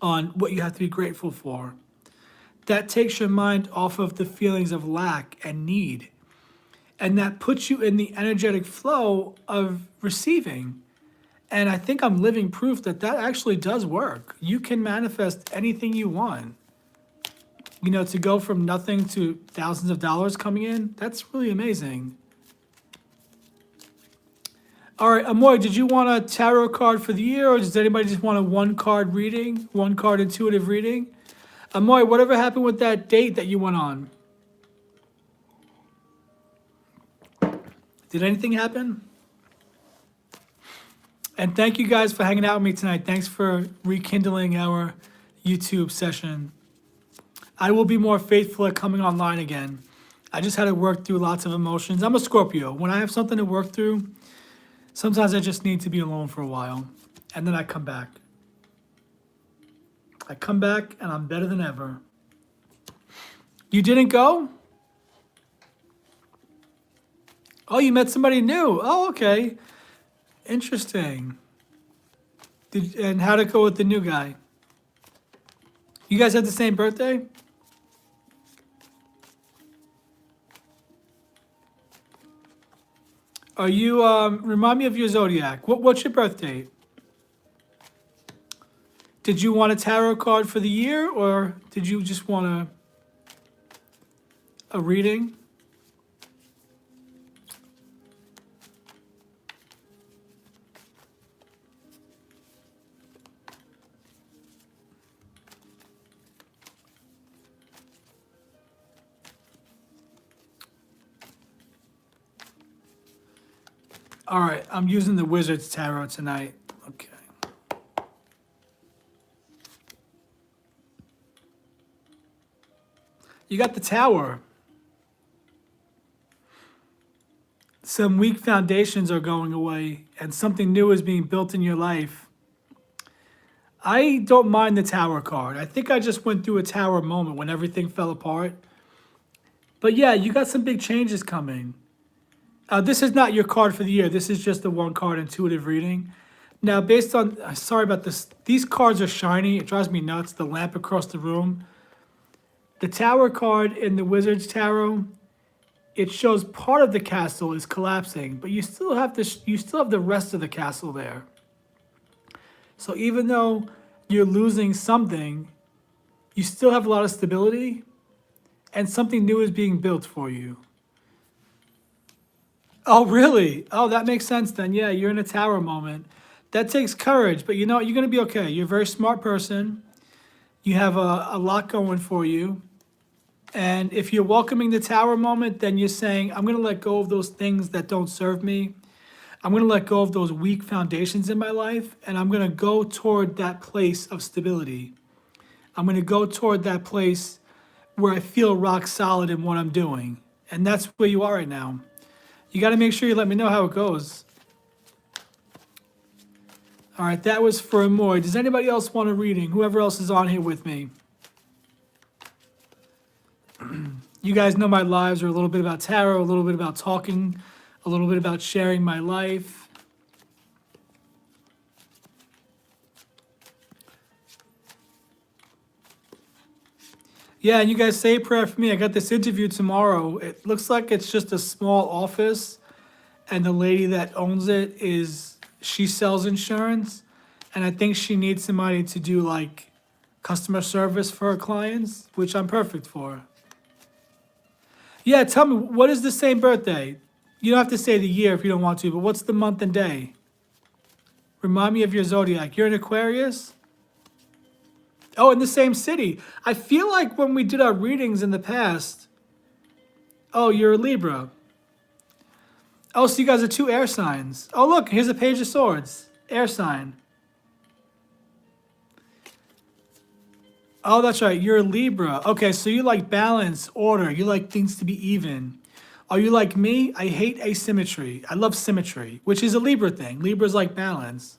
on what you have to be grateful for. That takes your mind off of the feelings of lack and need. And that puts you in the energetic flow of receiving. And I think I'm living proof that that actually does work. You can manifest anything you want. You know, to go from nothing to thousands of dollars coming in, that's really amazing. All right, Amoy, did you want a tarot card for the year, or does anybody just want a one card reading, one card intuitive reading? Amoy, whatever happened with that date that you went on? Did anything happen? And thank you guys for hanging out with me tonight. Thanks for rekindling our YouTube session. I will be more faithful at coming online again. I just had to work through lots of emotions. I'm a Scorpio. When I have something to work through, sometimes I just need to be alone for a while, and then I come back. I come back, and I'm better than ever. You didn't go? Oh, you met somebody new. Oh, okay. Interesting. And how'd it go with the new guy? You guys had the same birthday? Are you, remind me of your zodiac. What's your birth date? Did you want a tarot card for the year, or did you just want a reading? All right, I'm using the Wizard's Tarot tonight. Okay. You got the Tower. Some weak foundations are going away, and something new is being built in your life. I don't mind the Tower card. I think I just went through a Tower moment when everything fell apart. But yeah, you got some big changes coming. This is not your card for the year. This is just a one card intuitive reading. Now, based on, sorry about this, these cards are shiny. It drives me nuts. The lamp across the room. The Tower card in the Wizard's Tarot, it shows part of the castle is collapsing, but you still have the rest of the castle there. So even though you're losing something, you still have a lot of stability, and something new is being built for you. Oh, really? Oh, that makes sense then. Yeah, you're in a Tower moment. That takes courage, but you know what? You're going to be okay. You're a very smart person. You have a lot going for you. And if you're welcoming the Tower moment, then you're saying, I'm going to let go of those things that don't serve me. I'm going to let go of those weak foundations in my life, and I'm going to go toward that place of stability. I'm going to go toward that place where I feel rock solid in what I'm doing. And that's where you are right now. You got to make sure you let me know how it goes. All right, that was for Amoy. Does anybody else want a reading? Whoever else is on here with me. You guys know my lives are a little bit about tarot, a little bit about talking, a little bit about sharing my life. Yeah, and you guys say a prayer for me. I got this interview tomorrow. It looks like it's just a small office, and the lady that owns it she sells insurance, and I think she needs somebody to do like customer service for her clients, which I'm perfect for. Yeah, tell me, what is the same birthday? You don't have to say the year if you don't want to, but what's the month and day? Remind me of your zodiac. You're an Aquarius? Oh, in the same city. I feel like when we did our readings in the past, oh, you're a Libra. Oh, so you guys are two air signs. Oh, look, here's a Page of Swords. Air sign. Oh, that's right. You're a Libra. Okay, so you like balance, order. You like things to be even. Are you like me? I hate asymmetry. I love symmetry, which is a Libra thing. Libra's like balance.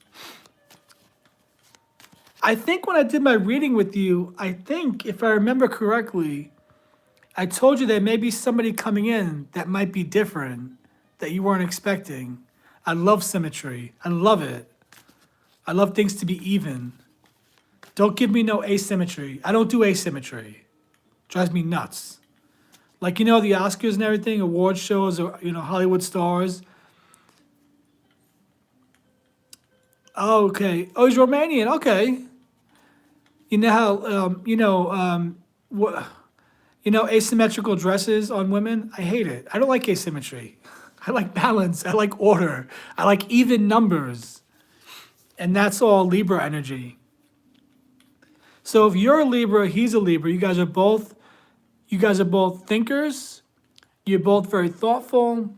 I think when I did my reading with you, I think, if I remember correctly, I told you there may be somebody coming in that might be different, that you weren't expecting. I love symmetry. I love it. I love things to be even. Don't give me no asymmetry. I don't do asymmetry. Drives me nuts. Like, the Oscars and everything, award shows, or, Hollywood stars. Oh, okay. Oh, he's Romanian. Okay. You know how, what, asymmetrical dresses on women? I hate it. I don't like asymmetry. I like balance. I like order. I like even numbers. And that's all Libra energy. So if you're a Libra, he's a Libra. You guys are both thinkers. You're both very thoughtful.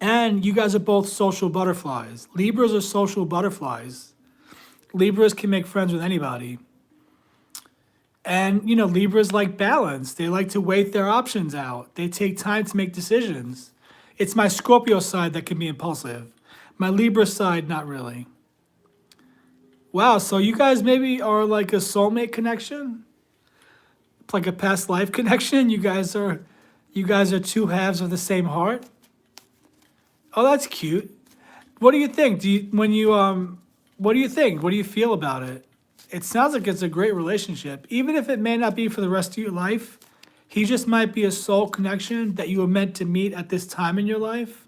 And you guys are both social butterflies. Libras are social butterflies. Libras can make friends with anybody. And, Libras like balance. They like to weigh their options out. They take time to make decisions. It's my Scorpio side that can be impulsive. My Libra side, not really. Wow, so you guys maybe are like a soulmate connection? Like a past life connection? You guys are two halves of the same heart? Oh, that's cute. What do you think? What do you think? What do you feel about it? It sounds like it's a great relationship. Even if it may not be for the rest of your life, he just might be a soul connection that you were meant to meet at this time in your life.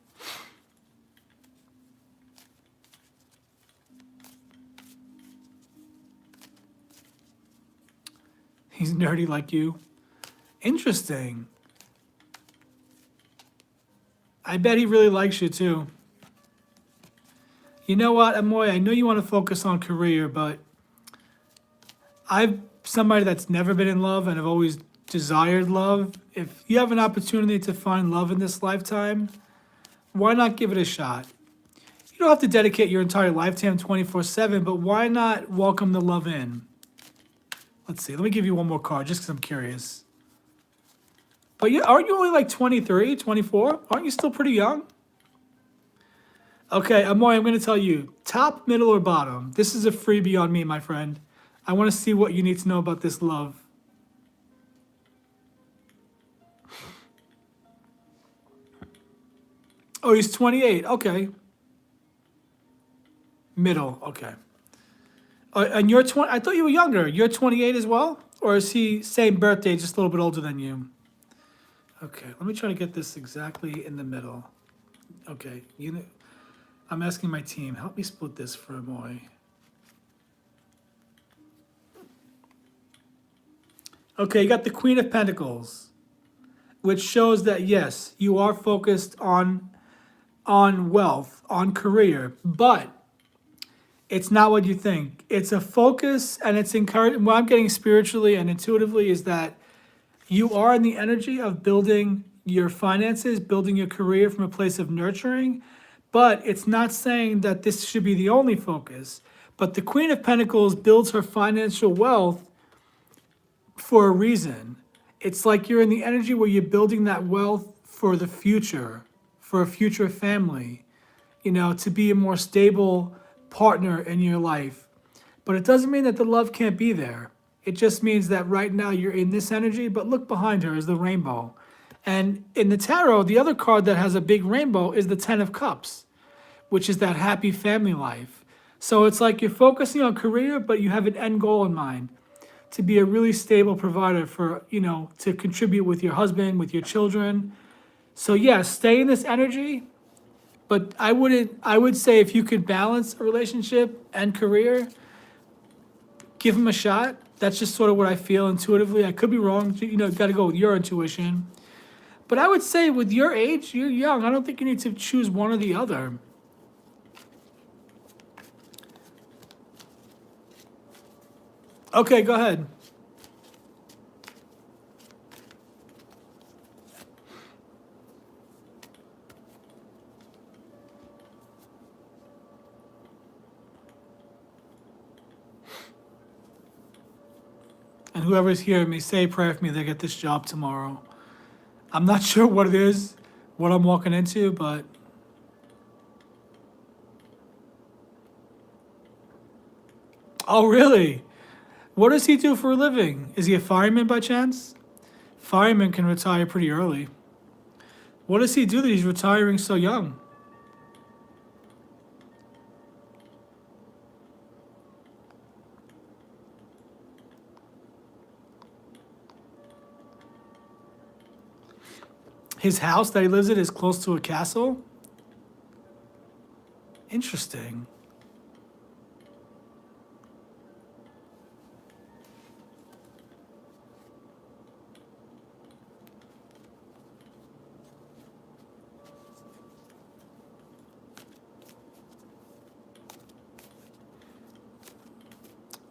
He's nerdy like you. Interesting. I bet he really likes you too. You know what, Amoy? I know you want to focus on career, but I'm somebody that's never been in love and have always desired love. If you have an opportunity to find love in this lifetime, why not give it a shot? You don't have to dedicate your entire life to him 24/7, but why not welcome the love in? Let's see. Let me give you one more card just because I'm curious. But aren't you only like 23, 24? Aren't you still pretty young? Okay, Amoy, I'm going to tell you. Top, middle, or bottom? This is a freebie on me, my friend. I want to see what you need to know about this love. Oh, he's 28. Okay. Middle. Okay. And you're 20. I thought you were younger. You're 28 as well? Or is he same birthday, just a little bit older than you? Okay, let me try to get this exactly in the middle. Okay, I'm asking my team, help me split this for Amoy. Okay, you got the Queen of Pentacles, which shows that yes, you are focused on wealth, on career, but it's not what you think. It's a focus, and it's encouraged. What I'm getting spiritually and intuitively is that you are in the energy of building your finances, building your career from a place of nurturing, but it's not saying that this should be the only focus. But the Queen of Pentacles builds her financial wealth for a reason. It's like you're in the energy where you're building that wealth for the future, for a future family, to be a more stable partner in your life. But it doesn't mean that the love can't be there. It just means that right now you're in this energy, but look behind her is the rainbow. And in the tarot, the other card that has a big rainbow is the Ten of Cups, which is that happy family life. So it's like you're focusing on career, but you have an end goal in mind to be a really stable provider for, to contribute with your husband, with your children. So yeah, stay in this energy, but I would say if you could balance a relationship and career, give them a shot. That's just sort of what I feel intuitively. I could be wrong. Got to go with your intuition. But I would say with your age, you're young. I don't think you need to choose one or the other. Okay, go ahead. And whoever's here may say a prayer for me to get this job tomorrow. I'm not sure what it is, what I'm walking into, but oh, really? What does he do for a living? Is he a fireman by chance? Firemen can retire pretty early. What does he do that he's retiring so young? His house that he lives in is close to a castle? Interesting.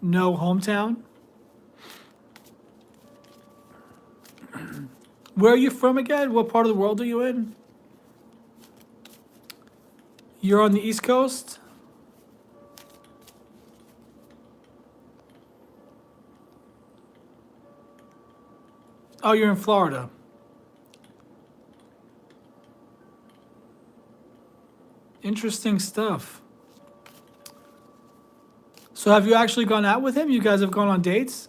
No hometown? Where are you from again? What part of the world are you in? You're on the East Coast? Oh, you're in Florida. Interesting stuff. So have you actually gone out with him? You guys have gone on dates?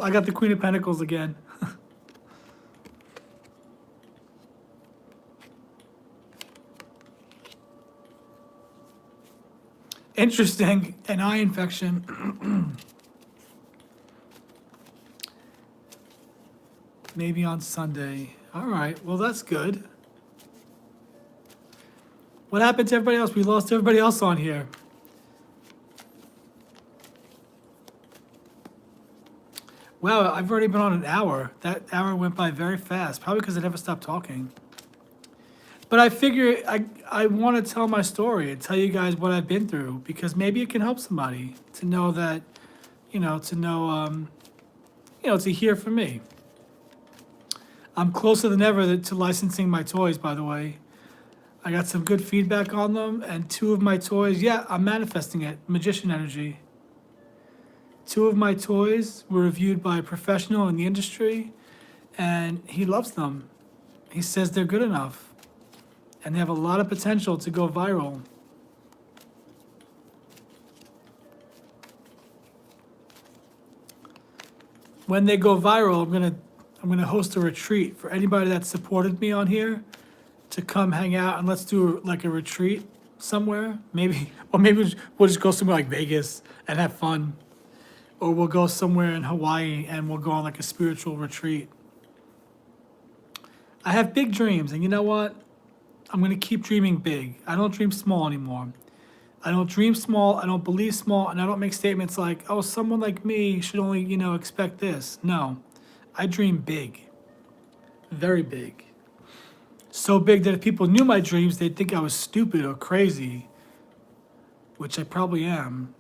I got the Queen of Pentacles again. Interesting. An eye infection. Maybe on Sunday. All right. Well, that's good. What happened to everybody else? We lost everybody else on here. Wow, I've already been on an hour. That hour went by very fast, probably because I never stopped talking. But I figure I want to tell my story and tell you guys what I've been through because maybe it can help somebody to know that, to hear from me. I'm closer than ever to licensing my toys, by the way. I got some good feedback on them, and 2 of my toys, yeah, I'm manifesting it, magician energy. 2 of my toys were reviewed by a professional in the industry, and he loves them. He says they're good enough, and they have a lot of potential to go viral. When they go viral, I'm gonna host a retreat for anybody that supported me on here to come hang out, and let's do like a retreat somewhere. Maybe we'll just go somewhere like Vegas and have fun. Or we'll go somewhere in Hawaii and we'll go on like a spiritual retreat. I have big dreams, and you know what? I'm gonna keep dreaming big. I don't dream small anymore. I don't dream small, I don't believe small, and I don't make statements like, oh, someone like me should only, expect this. No, I dream big, very big. So big that if people knew my dreams, they'd think I was stupid or crazy, which I probably am.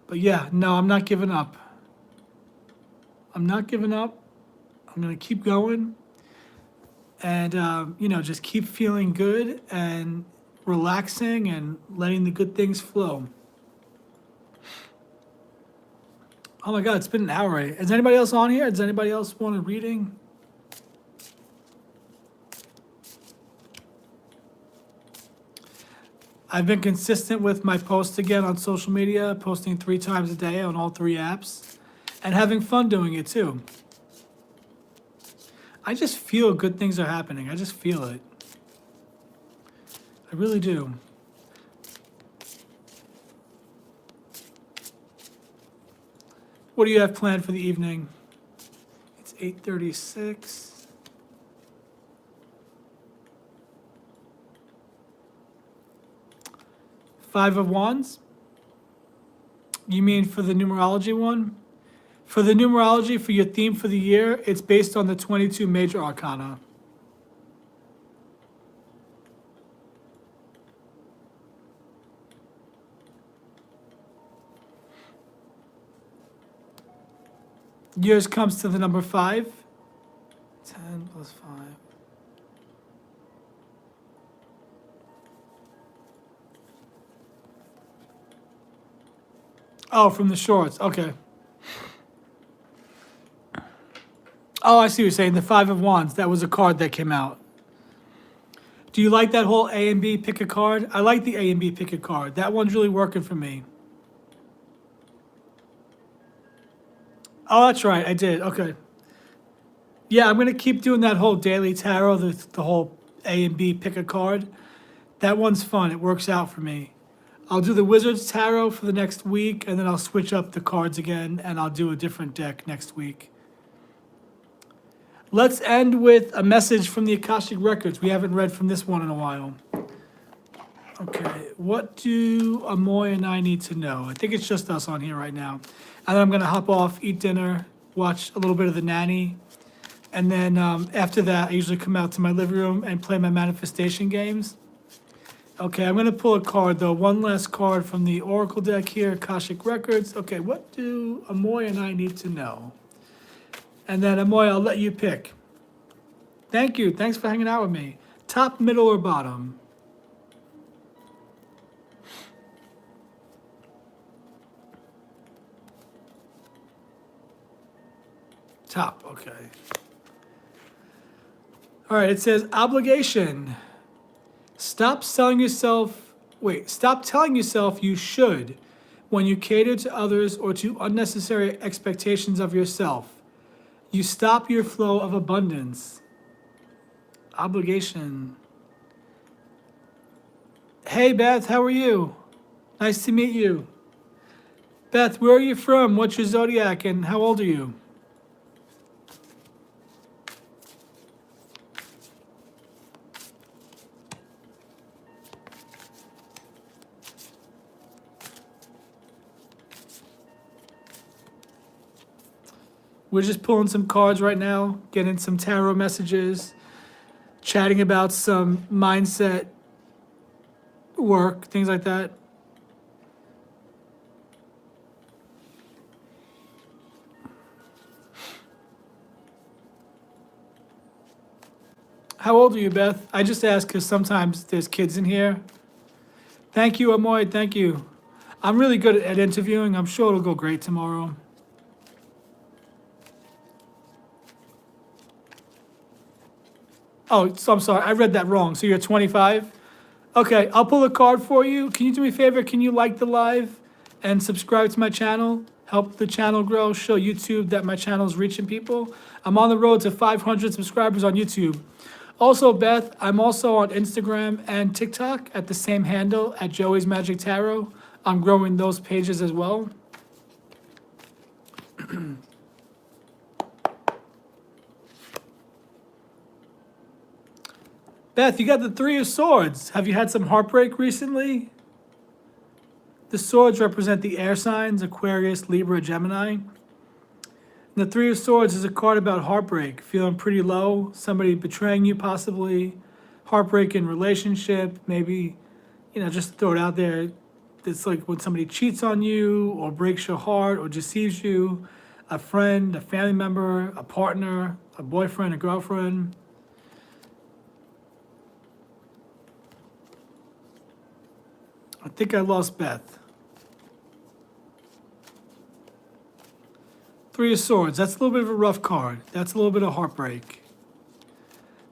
But yeah, no, I'm not giving up. I'm not giving up. I'm gonna keep going, and just keep feeling good and relaxing and letting the good things flow. Oh my God, it's been an hour already. Is anybody else on here? Does anybody else want a reading? I've been consistent with my posts again on social media, posting 3 times a day on all 3 apps, and having fun doing it too. I just feel good things are happening. I just feel it. I really do. What do you have planned for the evening? It's 8:36. Five of Wands? You mean for the numerology one? For the numerology, for your theme for the year, it's based on the 22 major arcana. Yours comes to the number 5. 10 plus 5. Oh, from the shorts. Okay. Oh, I see what you're saying. The 5 of Wands. That was a card that came out. Do you like that whole A and B pick a card? I like the A and B pick a card. That one's really working for me. Oh, that's right. I did. Okay. Yeah, I'm going to keep doing that whole daily tarot, the whole A and B pick a card. That one's fun. It works out for me. I'll do the Wizard's Tarot for the next week, and then I'll switch up the cards again, and I'll do a different deck next week. Let's end with a message from the Akashic Records. We haven't read from this one in a while. Okay, what do Amoy and I need to know? I think it's just us on here right now. And then I'm going to hop off, eat dinner, watch a little bit of The Nanny. And then after that, I usually come out to my living room and play my manifestation games. Okay, I'm going to pull a card, though. One last card from the Oracle deck here, Akashic Records. Okay, what do Amoy and I need to know? And then, Amoy, I'll let you pick. Thank you. Thanks for hanging out with me. Top, middle, or bottom? Top, okay. All right, it says obligation. Stop telling yourself you should when you cater to others or to unnecessary expectations of yourself. You stop your flow of abundance. Obligation. Hey, Beth, how are you? Nice to meet you. Beth, where are you from? What's your zodiac and how old are you? We're just pulling some cards right now, getting some tarot messages, chatting about some mindset work, things like that. How old are you, Beth? I just ask because sometimes there's kids in here. Thank you, Amoy. Thank you. I'm really good at interviewing. I'm sure it'll go great tomorrow. Oh, so I'm sorry. I read that wrong. So you're 25? Okay, I'll pull a card for you. Can you do me a favor? Can you like the live and subscribe to my channel? Help the channel grow, show YouTube that my channel is reaching people. I'm on the road to 500 subscribers on YouTube. Also, Beth, I'm also on Instagram and TikTok at the same handle at Joey's Magic Tarot. I'm growing those pages as well. Beth, you got the Three of Swords. Have you had some heartbreak recently? The swords represent the air signs, Aquarius, Libra, Gemini. And the Three of Swords is a card about heartbreak, feeling pretty low, somebody betraying you possibly, heartbreak in relationship, maybe, just throw it out there. It's like when somebody cheats on you or breaks your heart or deceives you, a friend, a family member, a partner, a boyfriend, a girlfriend. I think I lost Beth. Three of Swords. That's a little bit of a rough card. That's a little bit of heartbreak.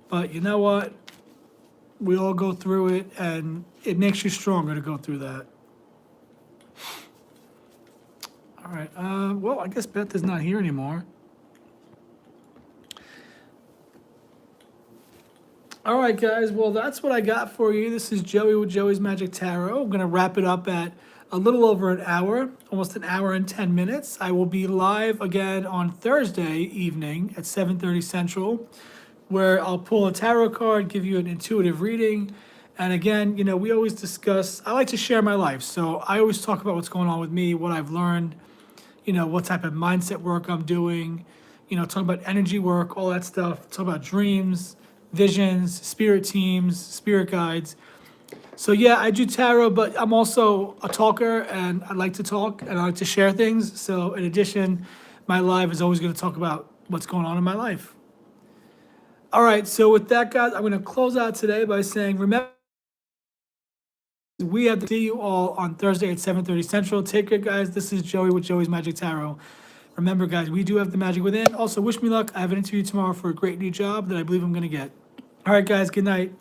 But you know what? We all go through it, and it makes you stronger to go through that. All right. Well, I guess Beth is not here anymore. All right, guys. Well, that's what I got for you. This is Joey with Joey's Magic Tarot. I'm going to wrap it up at a little over an hour, almost an hour and 10 minutes. I will be live again on Thursday evening at 7:30 Central, where I'll pull a tarot card, give you an intuitive reading. And again, we always discuss, I like to share my life. So I always talk about what's going on with me, what I've learned, what type of mindset work I'm doing, talk about energy work, all that stuff, talk about dreams, visions, spirit teams, spirit guides. So yeah, I do tarot, but I'm also a talker and I like to talk and I like to share things. So in addition, my live is always going to talk about what's going on in my life. All right, so with that, guys, I'm going to close out today by saying, remember, we have to see you all on Thursday at 7:30 Central. Take care, guys. This is Joey with Joey's Magic Tarot. Remember, guys, we do have the magic within. Also, wish me luck. I have an interview tomorrow for a great new job that I believe I'm going to get. All right, guys, good night.